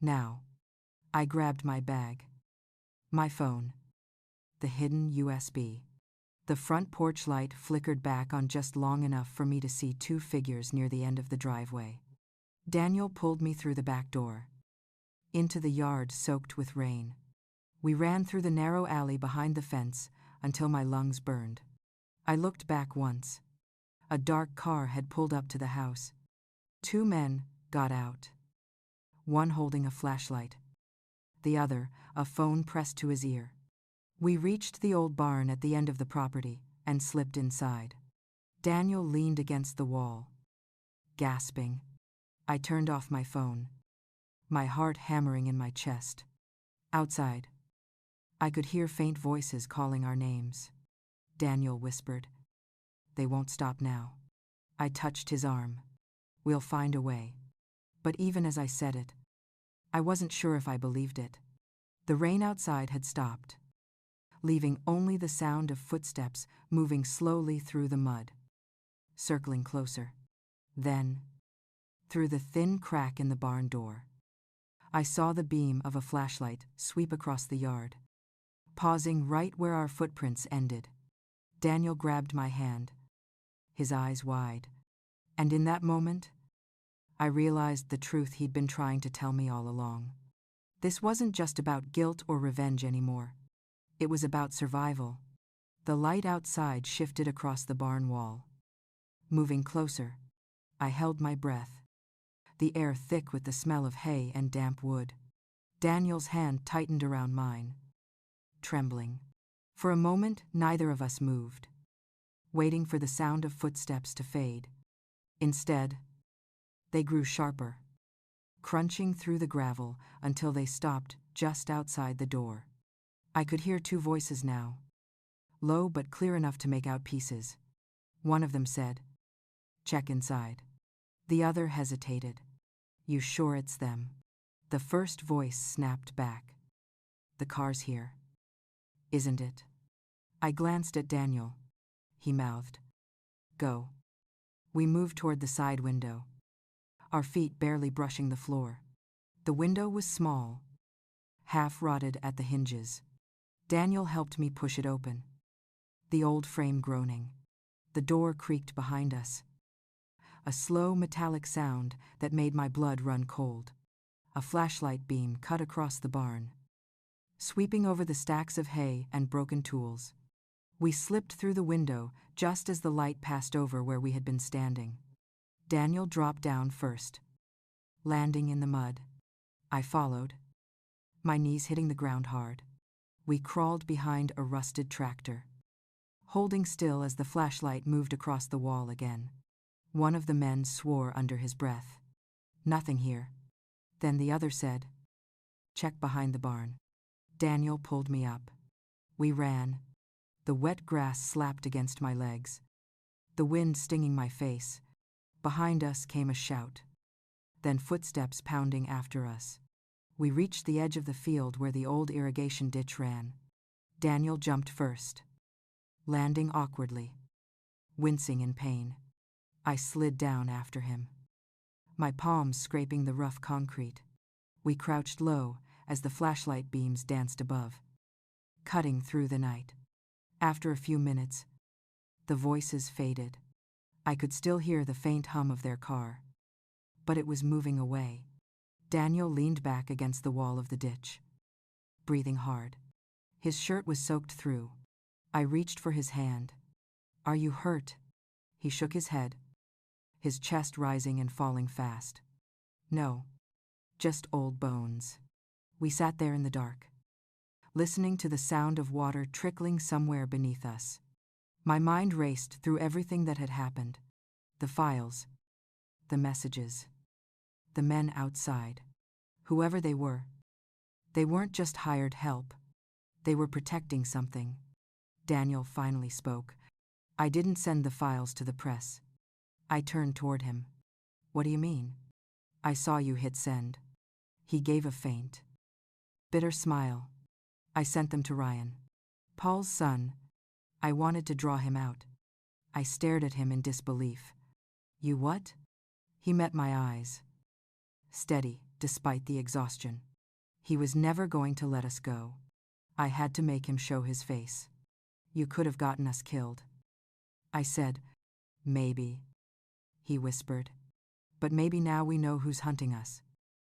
Now. I grabbed my bag. My phone. The hidden USB. The front porch light flickered back on just long enough for me to see two figures near the end of the driveway. Daniel pulled me through the back door. Into the yard soaked with rain. We ran through the narrow alley behind the fence until my lungs burned. I looked back once. A dark car had pulled up to the house. Two men got out. One holding a flashlight. The other, a phone pressed to his ear. We reached the old barn at the end of the property and slipped inside. Daniel leaned against the wall. Gasping. I turned off my phone. My heart hammering in my chest. Outside. I could hear faint voices calling our names. Daniel whispered. They won't stop now. I touched his arm. We'll find a way. But even as I said it, I wasn't sure if I believed it. The rain outside had stopped, leaving only the sound of footsteps moving slowly through the mud. Circling closer. Then, through the thin crack in the barn door, I saw the beam of a flashlight sweep across the yard, pausing right where our footprints ended. Daniel grabbed my hand, his eyes wide, and in that moment, I realized the truth he'd been trying to tell me all along. This wasn't just about guilt or revenge anymore. It was about survival. The light outside shifted across the barn wall. Moving closer, I held my breath, the air thick with the smell of hay and damp wood. Daniel's hand tightened around mine, trembling. For a moment, neither of us moved, waiting for the sound of footsteps to fade. Instead, they grew sharper, crunching through the gravel until they stopped just outside the door. I could hear two voices now, low but clear enough to make out pieces. One of them said, "Check inside." The other hesitated. "You sure it's them?" The first voice snapped back. "The car's here." "Isn't it?" I glanced at Daniel. He mouthed, "Go." We moved toward the side window, our feet barely brushing the floor. The window was small, half rotted at the hinges. Daniel helped me push it open, the old frame groaning. The door creaked behind us, a slow metallic sound that made my blood run cold. A flashlight beam cut across the barn, sweeping over the stacks of hay and broken tools. We slipped through the window just as the light passed over where we had been standing. Daniel dropped down first, landing in the mud. I followed, my knees hitting the ground hard. We crawled behind a rusted tractor, holding still as the flashlight moved across the wall again. One of the men swore under his breath. "Nothing here." Then the other said, "Check behind the barn." Daniel pulled me up. We ran. The wet grass slapped against my legs, the wind stinging my face. Behind us came a shout, then footsteps pounding after us. We reached the edge of the field where the old irrigation ditch ran. Daniel jumped first, landing awkwardly, wincing in pain. I slid down after him, my palms scraping the rough concrete. We crouched low as the flashlight beams danced above, cutting through the night. After a few minutes, the voices faded. I could still hear the faint hum of their car, but it was moving away. Daniel leaned back against the wall of the ditch, breathing hard. His shirt was soaked through. I reached for his hand. "Are you hurt?" He shook his head, his chest rising and falling fast. "No, just old bones." We sat there in the dark, listening to the sound of water trickling somewhere beneath us. My mind raced through everything that had happened. The files, the messages, the men outside. Whoever they were, they weren't just hired help. They were protecting something. Daniel finally spoke. "I didn't send the files to the press." I turned toward him. "What do you mean?" "I saw you hit send." He gave a feint. Bitter smile. I sent them to Ryan. Paul's son. I wanted to draw him out. I stared at him in disbelief. You what? He met my eyes. Steady, despite the exhaustion. He was never going to let us go. I had to make him show his face. You could have gotten us killed. I said, maybe. He whispered. But maybe now we know who's hunting us.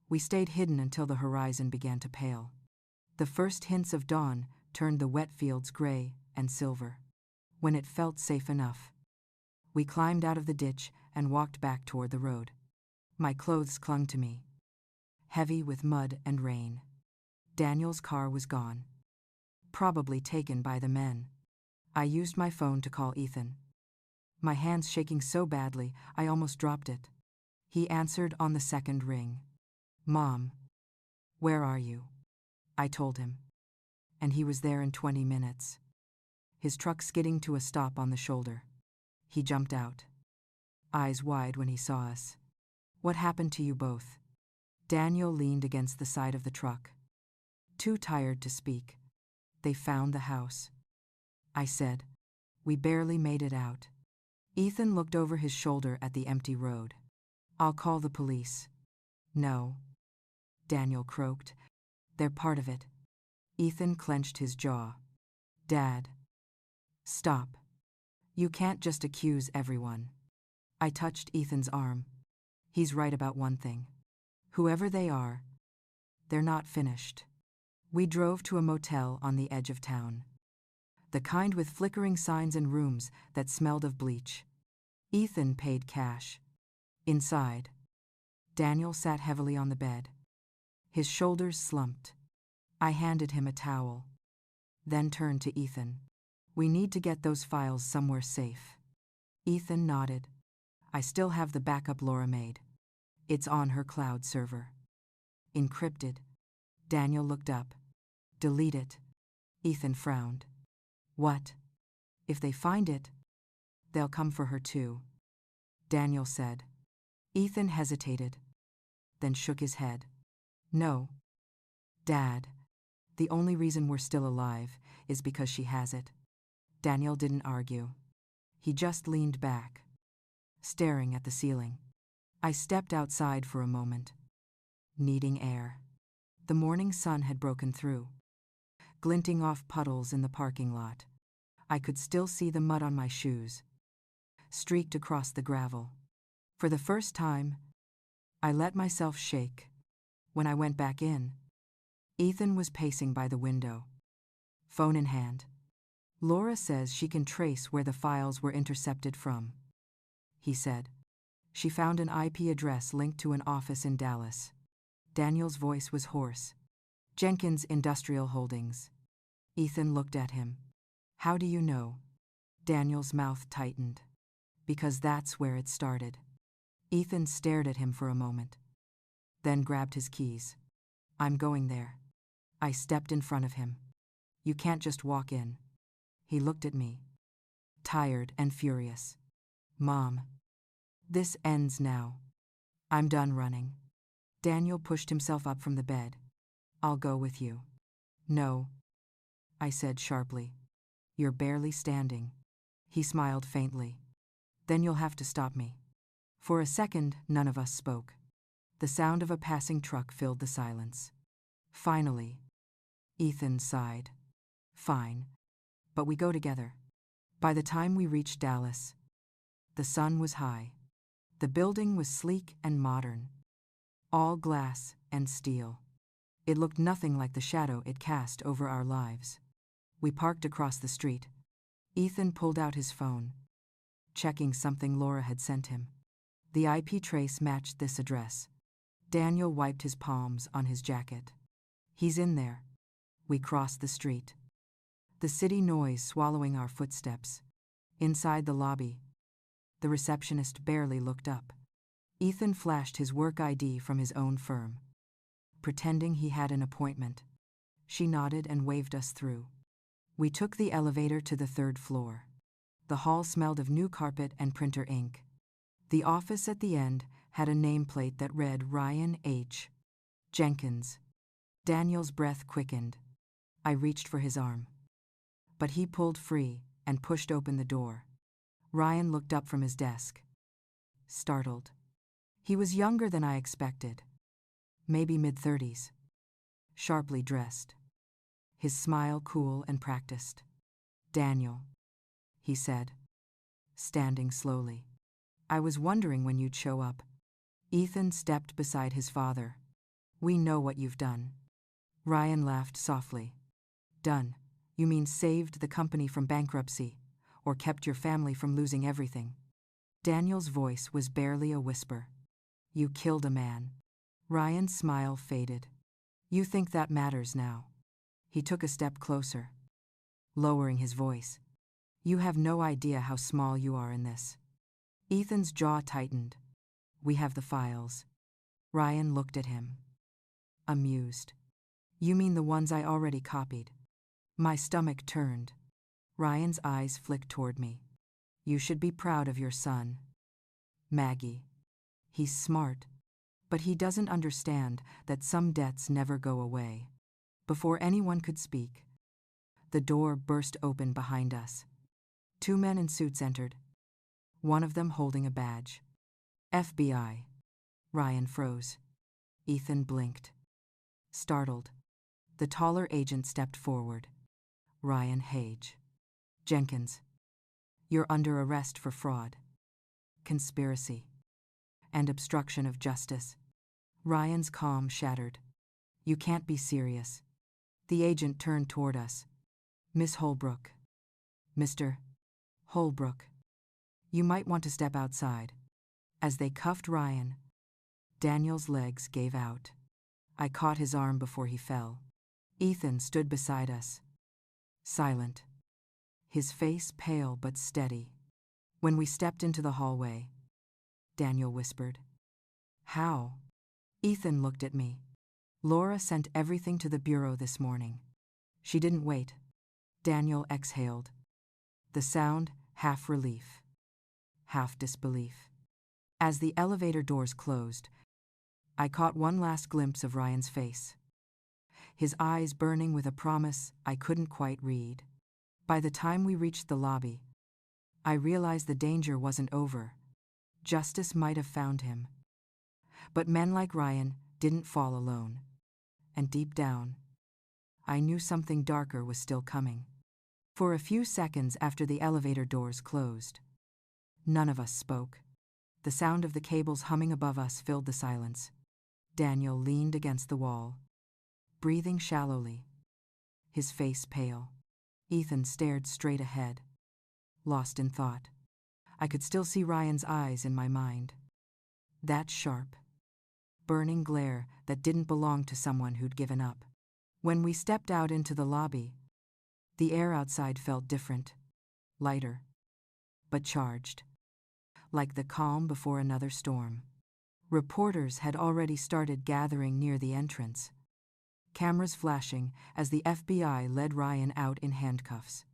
We stayed hidden until the horizon began to pale. The first hints of dawn turned the wet fields gray and silver. When it felt safe enough, we climbed out of the ditch and walked back toward the road. My clothes clung to me, heavy with mud and rain. Daniel's car was gone. Probably taken by the men. I used my phone to call Ethan. My hands shaking so badly, I almost dropped it. He answered on the second ring. Mom, where are you? I told him. And he was there in 20 minutes. His truck skidding to a stop on the shoulder. He jumped out, eyes wide when he saw us. What happened to you both? Daniel leaned against the side of the truck. Too tired to speak. They found the house. I said, we barely made it out. Ethan looked over his shoulder at the empty road. I'll call the police. No. Daniel croaked. They're part of it. Ethan clenched his jaw. Dad. Stop. You can't just accuse everyone. I touched Ethan's arm. He's right about one thing. Whoever they are, they're not finished. We drove to a motel on the edge of town. The kind with flickering signs and rooms that smelled of bleach. Ethan paid cash. Inside, Daniel sat heavily on the bed. His shoulders slumped. I handed him a towel. Then turned to Ethan. We need to get those files somewhere safe. Ethan nodded. I still have the backup Laura made. It's on her cloud server. Encrypted. Daniel looked up. Delete it. Ethan frowned. What? If they find it, they'll come for her too. Daniel said. Ethan hesitated, then shook his head. No. Dad, the only reason we're still alive is because she has it. Daniel didn't argue. He just leaned back, staring at the ceiling. I stepped outside for a moment, needing air. The morning sun had broken through, glinting off puddles in the parking lot. I could still see the mud on my shoes, streaked across the gravel. For the first time, I let myself shake. When I went back in, Ethan was pacing by the window, phone in hand. Laura says she can trace where the files were intercepted from, he said. She found an IP address linked to an office in Dallas. Daniel's voice was hoarse. Jenkins Industrial Holdings. Ethan looked at him. How do you know? Daniel's mouth tightened. Because that's where it started. Ethan stared at him for a moment, then grabbed his keys. I'm going there. I stepped in front of him. You can't just walk in. He looked at me, tired and furious. Mom. This ends now. I'm done running. Daniel pushed himself up from the bed. I'll go with you. No. I said sharply. You're barely standing. He smiled faintly. Then you'll have to stop me. For a second, none of us spoke. The sound of a passing truck filled the silence. Finally, Ethan sighed. Fine. But we go together. By the time we reached Dallas, the sun was high. The building was sleek and modern, all glass and steel. It looked nothing like the shadow it cast over our lives. We parked across the street. Ethan pulled out his phone, checking something Laura had sent him. The IP trace matched this address. Daniel wiped his palms on his jacket. He's in there. We crossed the street. The city noise swallowing our footsteps. Inside the lobby, the receptionist barely looked up. Ethan flashed his work ID from his own firm, pretending he had an appointment. She nodded and waved us through. We took the elevator to the third floor. The hall smelled of new carpet and printer ink. The office at the end had a nameplate that read Ryan H. Jenkins. Daniel's breath quickened. I reached for his arm. But he pulled free and pushed open the door. Ryan looked up from his desk. Startled. He was younger than I expected. Maybe mid-30s. Sharply dressed. His smile cool and practiced. "Daniel," he said, standing slowly. "I was wondering when you'd show up." Ethan stepped beside his father. "We know what you've done." Ryan laughed softly. "Done? You mean saved the company from bankruptcy, or kept your family from losing everything?" Daniel's voice was barely a whisper. "You killed a man." Ryan's smile faded. "You think that matters now?" He took a step closer, lowering his voice. "You have no idea how small you are in this." Ethan's jaw tightened. "We have the files." Ryan looked at him, amused. "You mean the ones I already copied?" My stomach turned. Ryan's eyes flicked toward me. "You should be proud of your son. Maggie. He's smart, but he doesn't understand that some debts never go away." Before anyone could speak, the door burst open behind us. 2 men in suits entered, one of them holding a badge. "FBI." Ryan froze. Ethan blinked. Startled, the taller agent stepped forward. "Ryan Hage. Jenkins. You're under arrest for fraud, conspiracy, and obstruction of justice." Ryan's calm shattered. "You can't be serious." The agent turned toward us. "Miss Holbrook. Mr. Holbrook. You might want to step outside." As they cuffed Ryan, Daniel's legs gave out. I caught his arm before he fell. Ethan stood beside us, silent, his face pale but steady. When we stepped into the hallway, Daniel whispered, "How?" Ethan looked at me. "Laura sent everything to the bureau this morning." She didn't wait. Daniel exhaled, the sound half relief, half disbelief. As the elevator doors closed, I caught one last glimpse of Ryan's face, his eyes burning with a promise I couldn't quite read. By the time we reached the lobby, I realized the danger wasn't over. Justice might have found him. But men like Ryan didn't fall alone. And deep down, I knew something darker was still coming. For a few seconds after the elevator doors closed, none of us spoke. The sound of the cables humming above us filled the silence. Daniel leaned against the wall, breathing shallowly, his face pale. Ethan stared straight ahead, lost in thought. I could still see Ryan's eyes in my mind. That sharp, burning glare that didn't belong to someone who'd given up. When we stepped out into the lobby, the air outside felt different, lighter, but charged, like the calm before another storm. Reporters had already started gathering near the entrance, cameras flashing as the FBI led Ryan out in handcuffs.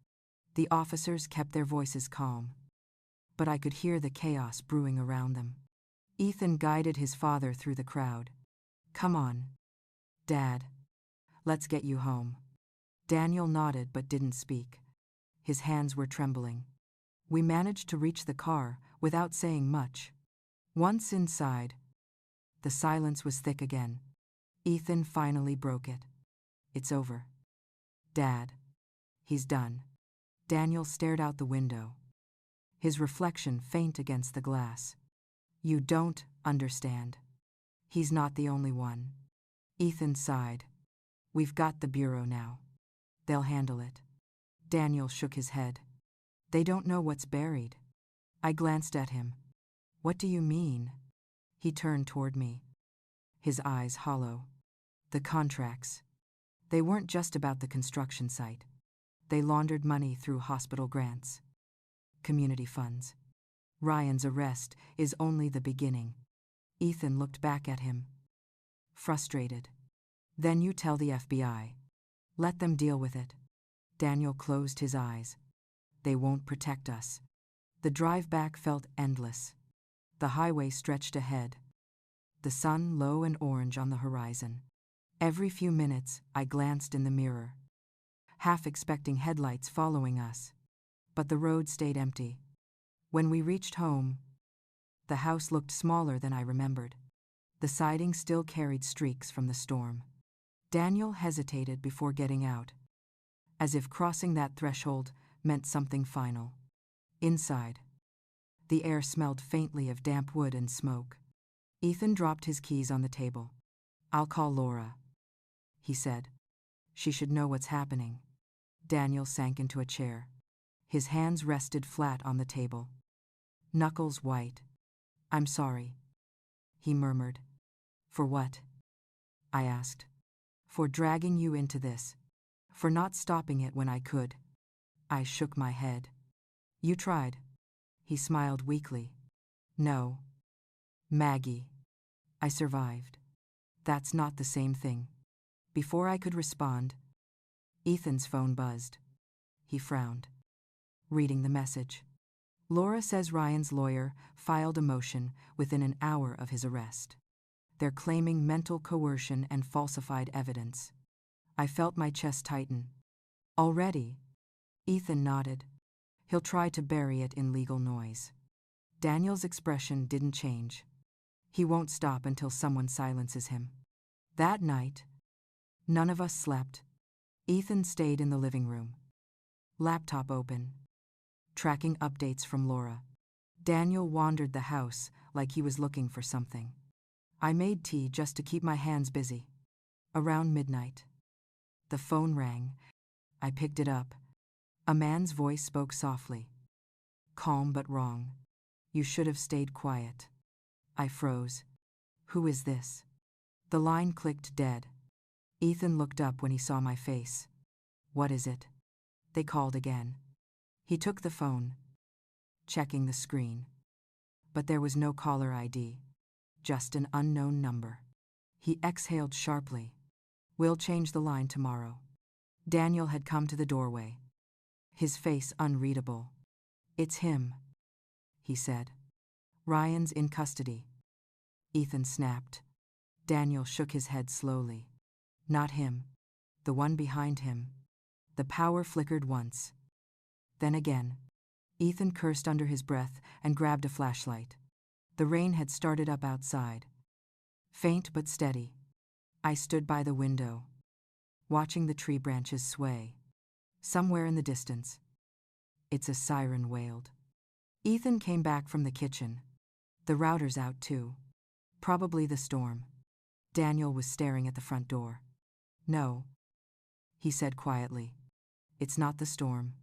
The officers kept their voices calm, but I could hear the chaos brewing around them. Ethan guided his father through the crowd. "Come on, Dad. Let's get you home." Daniel nodded but didn't speak. His hands were trembling. We managed to reach the car without saying much. Once inside, the silence was thick again. Ethan finally broke it. "It's over. Dad. He's done." Daniel stared out the window, his reflection faint against the glass. "You don't understand. He's not the only one." Ethan sighed. "We've got the bureau now. They'll handle it." Daniel shook his head. "They don't know what's buried." I glanced at him. "What do you mean?" He turned toward me, his eyes hollow. "The contracts. They weren't just about the construction site. They laundered money through hospital grants, community funds. Ryan's arrest is only the beginning." Ethan looked back at him, frustrated. "Then you tell the FBI. Let them deal with it." Daniel closed his eyes. "They won't protect us." The drive back felt endless. The highway stretched ahead, the sun low and orange on the horizon. Every few minutes, I glanced in the mirror, half expecting headlights following us. But the road stayed empty. When we reached home, the house looked smaller than I remembered. The siding still carried streaks from the storm. Daniel hesitated before getting out, as if crossing that threshold meant something final. Inside, the air smelled faintly of damp wood and smoke. Ethan dropped his keys on the table. "I'll call Laura," he said. "She should know what's happening." Daniel sank into a chair. His hands rested flat on the table, knuckles white. "I'm sorry," he murmured. "For what?" I asked. "For dragging you into this. For not stopping it when I could." I shook my head. "You tried." He smiled weakly. "No. Maggie. I survived. That's not the same thing." Before I could respond, Ethan's phone buzzed. He frowned, reading the message. "Laura says Ryan's lawyer filed a motion within an hour of his arrest. They're claiming mental coercion and falsified evidence." I felt my chest tighten. "Already?" Ethan nodded. "He'll try to bury it in legal noise." Daniel's expression didn't change. He won't stop until someone silences him. That night, none of us slept. Ethan stayed in the living room, laptop open, tracking updates from Laura. Daniel wandered the house like he was looking for something. I made tea just to keep my hands busy. Around midnight, the phone rang. I picked it up. A man's voice spoke softly, calm but wrong. "You should have stayed quiet." I froze. "Who is this?" The line clicked dead. Ethan looked up when he saw my face. "What is it?" They called again. He took the phone, checking the screen. But there was no caller ID, just an unknown number. He exhaled sharply. "We'll change the line tomorrow." Daniel had come to the doorway, his face unreadable. "It's him," he said. "Ryan's in custody." Ethan snapped. Daniel shook his head slowly. "Not him. The one behind him." The power flickered once, then again. Ethan cursed under his breath and grabbed a flashlight. The rain had started up outside, faint but steady. I stood by the window, watching the tree branches sway. Somewhere in the distance, "It's a siren," wailed. Ethan came back from the kitchen. "The router's out too. Probably the storm." Daniel was staring at the front door. "No," he said quietly. "It's not the storm."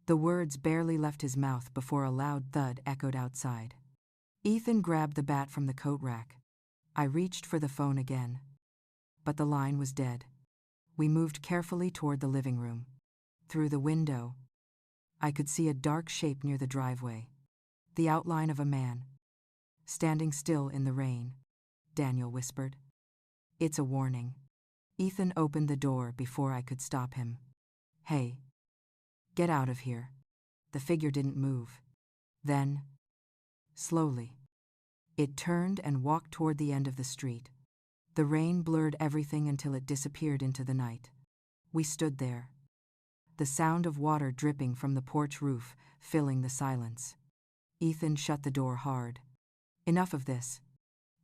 The words barely left his mouth before a loud thud echoed outside. Ethan grabbed the bat from the coat rack. I reached for the phone again, but the line was dead. We moved carefully toward the living room. Through the window, I could see a dark shape near the driveway, the outline of a man, standing still in the rain. Daniel whispered. "It's a warning." Ethan opened the door before I could stop him. "Hey, get out of here." The figure didn't move. Then, slowly, it turned and walked toward the end of the street. The rain blurred everything until it disappeared into the night. We stood there, the sound of water dripping from the porch roof filling the silence. Ethan shut the door hard. "Enough of this.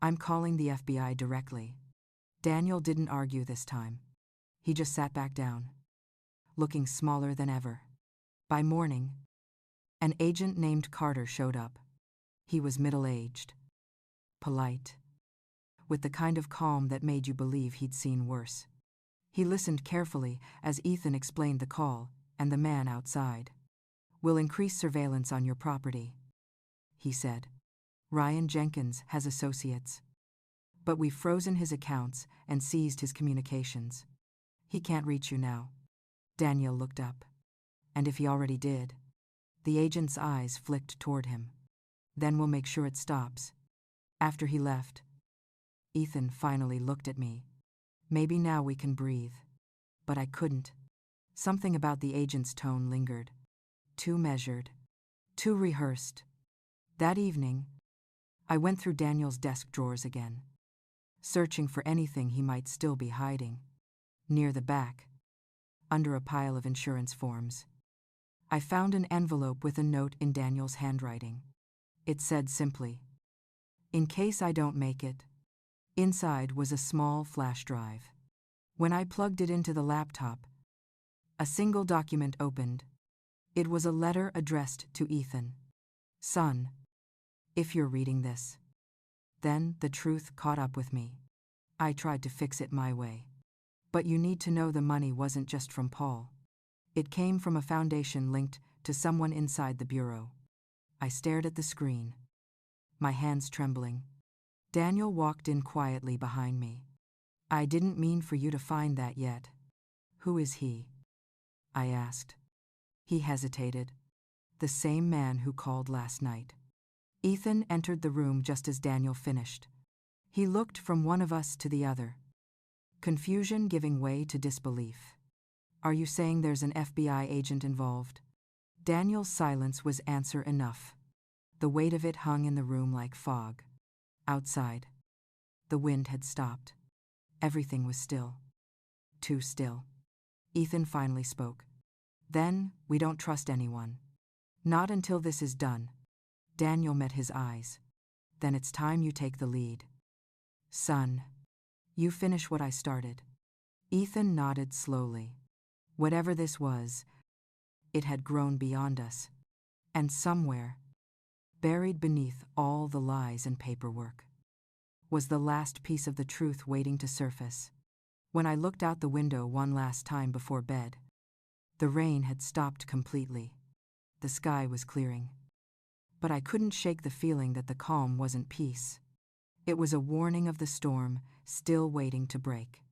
I'm calling the FBI directly." Daniel didn't argue this time. He just sat back down, looking smaller than ever. By morning, an agent named Carter showed up. He was middle-aged, polite, with the kind of calm that made you believe he'd seen worse. He listened carefully as Ethan explained the call and the man outside. "We'll increase surveillance on your property," he said. "Ryan Jenkins has associates, but we've frozen his accounts and seized his communications. He can't reach you now." Daniel looked up. "And if he already did?" The agent's eyes flicked toward him. "Then we'll make sure it stops." After he left, Ethan finally looked at me. "Maybe now we can breathe." But I couldn't. Something about the agent's tone lingered. Too measured, too rehearsed. That evening, I went through Daniel's desk drawers again. searching for anything he might still be hiding. Near the back, under a pile of insurance forms, I found an envelope with a note in Daniel's handwriting. It said simply, "In case I don't make it." Inside was a small flash drive. When I plugged it into the laptop, a single document opened. It was a letter addressed to Ethan. "Son, if you're reading this." Then the truth caught up with me. I tried to fix it my way. "But you need to know the money wasn't just from Paul. It came from a foundation linked to someone inside the bureau." I stared at the screen, my hands trembling. Daniel walked in quietly behind me. "I didn't mean for you to find that yet." "Who is he?" I asked. He hesitated. "The same man who called last night." Ethan entered the room just as Daniel finished. He looked from one of us to the other, confusion giving way to disbelief. "Are you saying there's an FBI agent involved?" Daniel's silence was answer enough. The weight of it hung in the room like fog. Outside, the wind had stopped. Everything was still. Too still. Ethan finally spoke. "Then, we don't trust anyone. Not until this is done." Daniel met his eyes. "Then it's time you take the lead. Son, you finish what I started." Ethan nodded slowly. Whatever this was, it had grown beyond us. And somewhere, buried beneath all the lies and paperwork, was the last piece of the truth waiting to surface. When I looked out the window one last time before bed, the rain had stopped completely. The sky was clearing. But I couldn't shake the feeling that the calm wasn't peace. It was a warning of the storm, still waiting to break.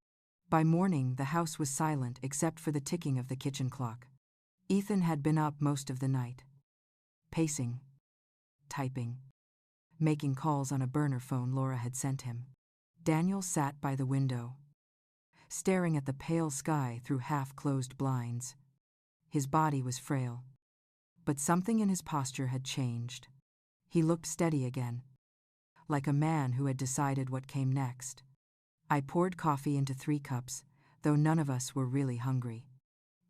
By morning, the house was silent except for the ticking of the kitchen clock. Ethan had been up most of the night, pacing, typing, making calls on a burner phone Laura had sent him. Daniel sat by the window, staring at the pale sky through half-closed blinds. His body was frail, but something in his posture had changed. He looked steady again, like a man who had decided what came next. I poured coffee into 3 cups, though none of us were really hungry.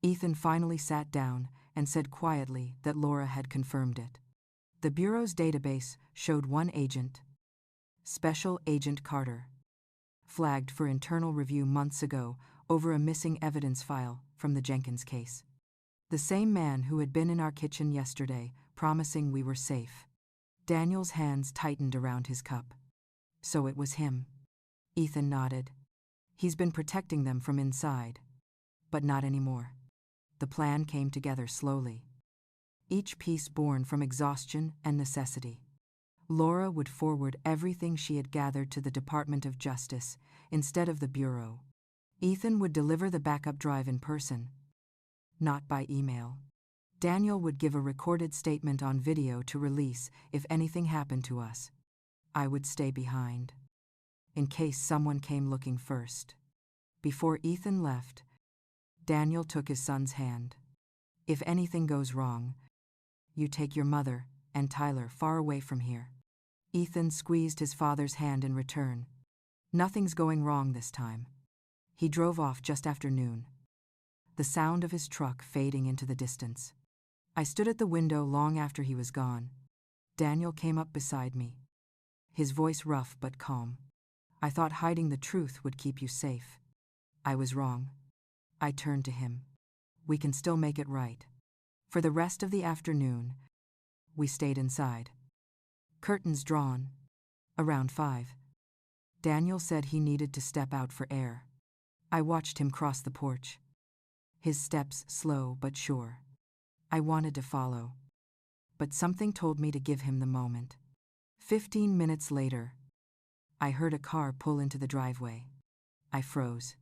Ethan finally sat down and said quietly that Laura had confirmed it. The Bureau's database showed one agent, Special Agent Carter, flagged for internal review months ago over a missing evidence file from the Jenkins case. The same man who had been in our kitchen yesterday, promising we were safe. Daniel's hands tightened around his cup. "So it was him." Ethan nodded. "He's been protecting them from inside. But not anymore." The plan came together slowly, each piece born from exhaustion and necessity. Laura would forward everything she had gathered to the Department of Justice instead of the Bureau. Ethan would deliver the backup drive in person, not by email. Daniel would give a recorded statement on video to release if anything happened to us. I would stay behind, in case someone came looking first. Before Ethan left, Daniel took his son's hand. "If anything goes wrong, you take your mother and Tyler far away from here." Ethan squeezed his father's hand in return. "Nothing's going wrong this time." He drove off just after noon, the sound of his truck fading into the distance. I stood at the window long after he was gone. Daniel came up beside me, his voice rough but calm. "I thought hiding the truth would keep you safe." I was wrong. I turned to him. "We can still make it right." For the rest of the afternoon, we stayed inside, curtains drawn. Around 5, Daniel said he needed to step out for air. I watched him cross the porch, his steps slow but sure. I wanted to follow, but something told me to give him the moment. 15 minutes later, I heard a car pull into the driveway. I froze.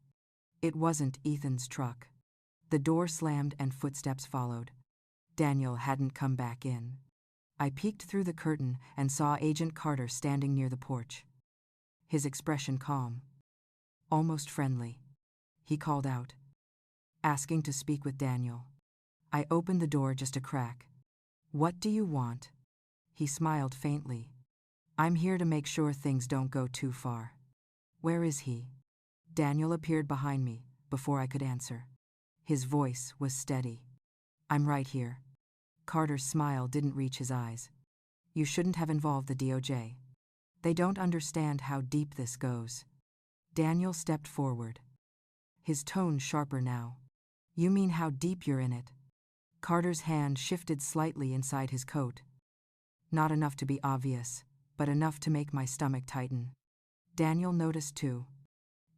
It wasn't Ethan's truck. The door slammed and footsteps followed. Daniel hadn't come back in. I peeked through the curtain and saw Agent Carter standing near the porch, his expression calm, almost friendly. He called out, asking to speak with Daniel. I opened the door just a crack. "What do you want?" He smiled faintly. "I'm here to make sure things don't go too far." Where is he? Daniel appeared behind me before I could answer. His voice was steady. I'm right here. Carter's smile didn't reach his eyes. You shouldn't have involved the DOJ. They don't understand how deep this goes. Daniel stepped forward, his tone sharper now. You mean how deep you're in it? Carter's hand shifted slightly inside his coat. Not enough to be obvious, but enough to make my stomach tighten. Daniel noticed too.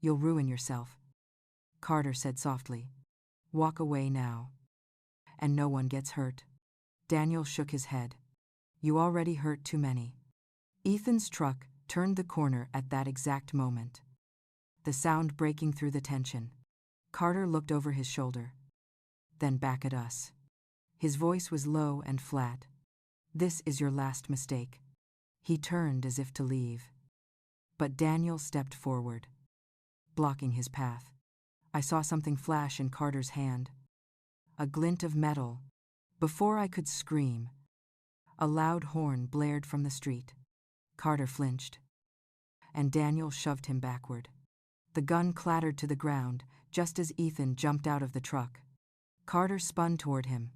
You'll ruin yourself. Carter said softly. Walk away now. And no one gets hurt. Daniel shook his head. You already hurt too many. Ethan's truck turned the corner at that exact moment, the sound breaking through the tension. Carter looked over his shoulder, then back at us. His voice was low and flat. This is your last mistake. He turned as if to leave. But Daniel stepped forward, blocking his path. I saw something flash in Carter's hand. A glint of metal. Before I could scream, a loud horn blared from the street. Carter flinched, and Daniel shoved him backward. The gun clattered to the ground just as Ethan jumped out of the truck. Carter spun toward him,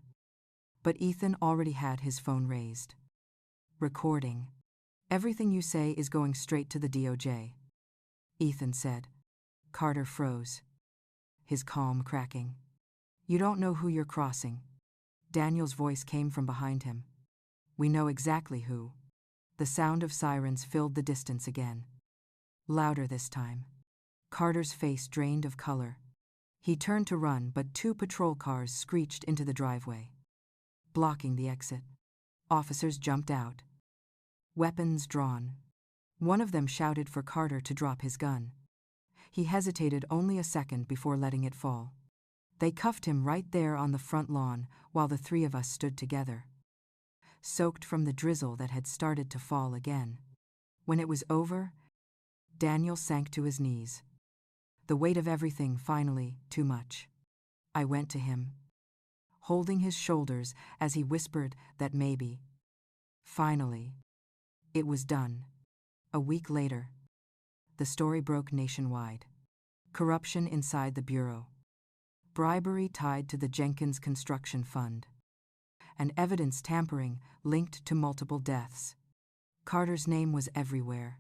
but Ethan already had his phone raised. Recording. Everything you say is going straight to the DOJ, Ethan said. Carter froze, his calm cracking. You don't know who you're crossing. Daniel's voice came from behind him. We know exactly who. The sound of sirens filled the distance again. Louder this time. Carter's face drained of color. He turned to run, but 2 patrol cars screeched into the driveway, blocking the exit. Officers jumped out, weapons drawn. One of them shouted for Carter to drop his gun. He hesitated only a second before letting it fall. They cuffed him right there on the front lawn while the 3 of us stood together, soaked from the drizzle that had started to fall again. When it was over, Daniel sank to his knees. The weight of everything finally too much. I went to him, holding his shoulders as he whispered that maybe, finally, it was done. A week later, the story broke nationwide. Corruption inside the Bureau, bribery tied to the Jenkins Construction Fund, and evidence tampering linked to multiple deaths. Carter's name was everywhere.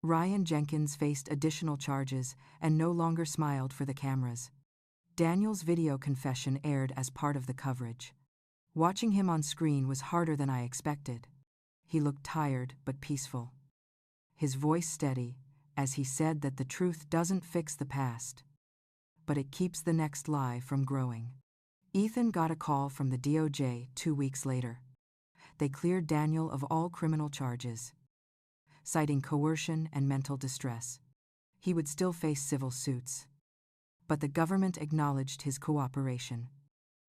Ryan Jenkins faced additional charges and no longer smiled for the cameras. Daniel's video confession aired as part of the coverage. Watching him on screen was harder than I expected. He looked tired but peaceful, his voice steady as he said that the truth doesn't fix the past, but it keeps the next lie from growing. Ethan got a call from the DOJ 2 weeks later. They cleared Daniel of all criminal charges, citing coercion and mental distress. He would still face civil suits, but the government acknowledged his cooperation.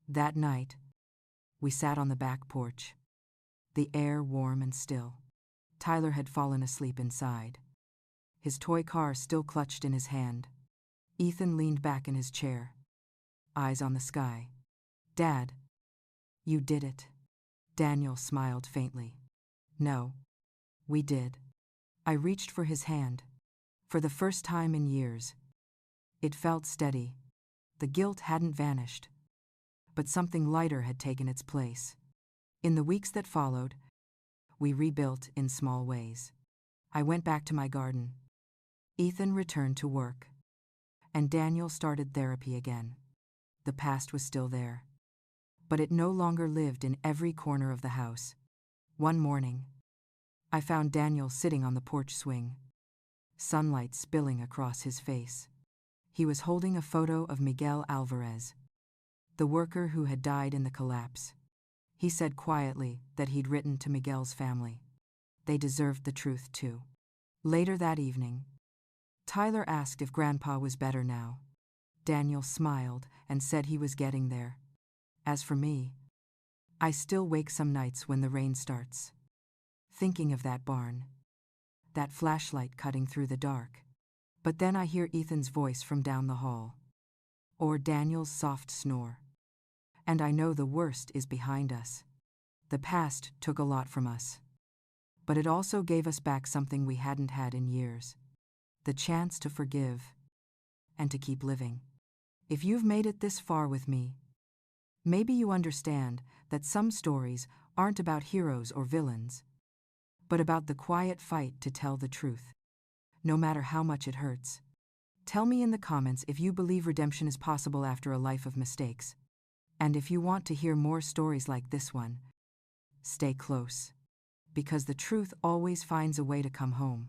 That night, we sat on the back porch, the air warm and still. Tyler had fallen asleep inside, his toy car still clutched in his hand. Ethan leaned back in his chair, eyes on the sky. Dad, you did it. Daniel smiled faintly. No, we did. I reached for his hand. For the first time in years. It felt steady. The guilt hadn't vanished, but something lighter had taken its place. In the weeks that followed, we rebuilt in small ways. I went back to my garden. Ethan returned to work, and Daniel started therapy again. The past was still there, but it no longer lived in every corner of the house. One morning, I found Daniel sitting on the porch swing, sunlight spilling across his face. He was holding a photo of Miguel Alvarez, the worker who had died in the collapse. He said quietly that he'd written to Miguel's family. They deserved the truth too. Later that evening, Tyler asked if Grandpa was better now. Daniel smiled and said he was getting there. As for me, I still wake some nights when the rain starts, thinking of that barn, that flashlight cutting through the dark. But then I hear Ethan's voice from down the hall, or Daniel's soft snore. And I know the worst is behind us. The past took a lot from us, but it also gave us back something we hadn't had in years. the chance to forgive, and to keep living. If you've made it this far with me, maybe you understand that some stories aren't about heroes or villains, but about the quiet fight to tell the truth, no matter how much it hurts. Tell me in the comments if you believe redemption is possible after a life of mistakes. And if you want to hear more stories like this one, stay close, because the truth always finds a way to come home.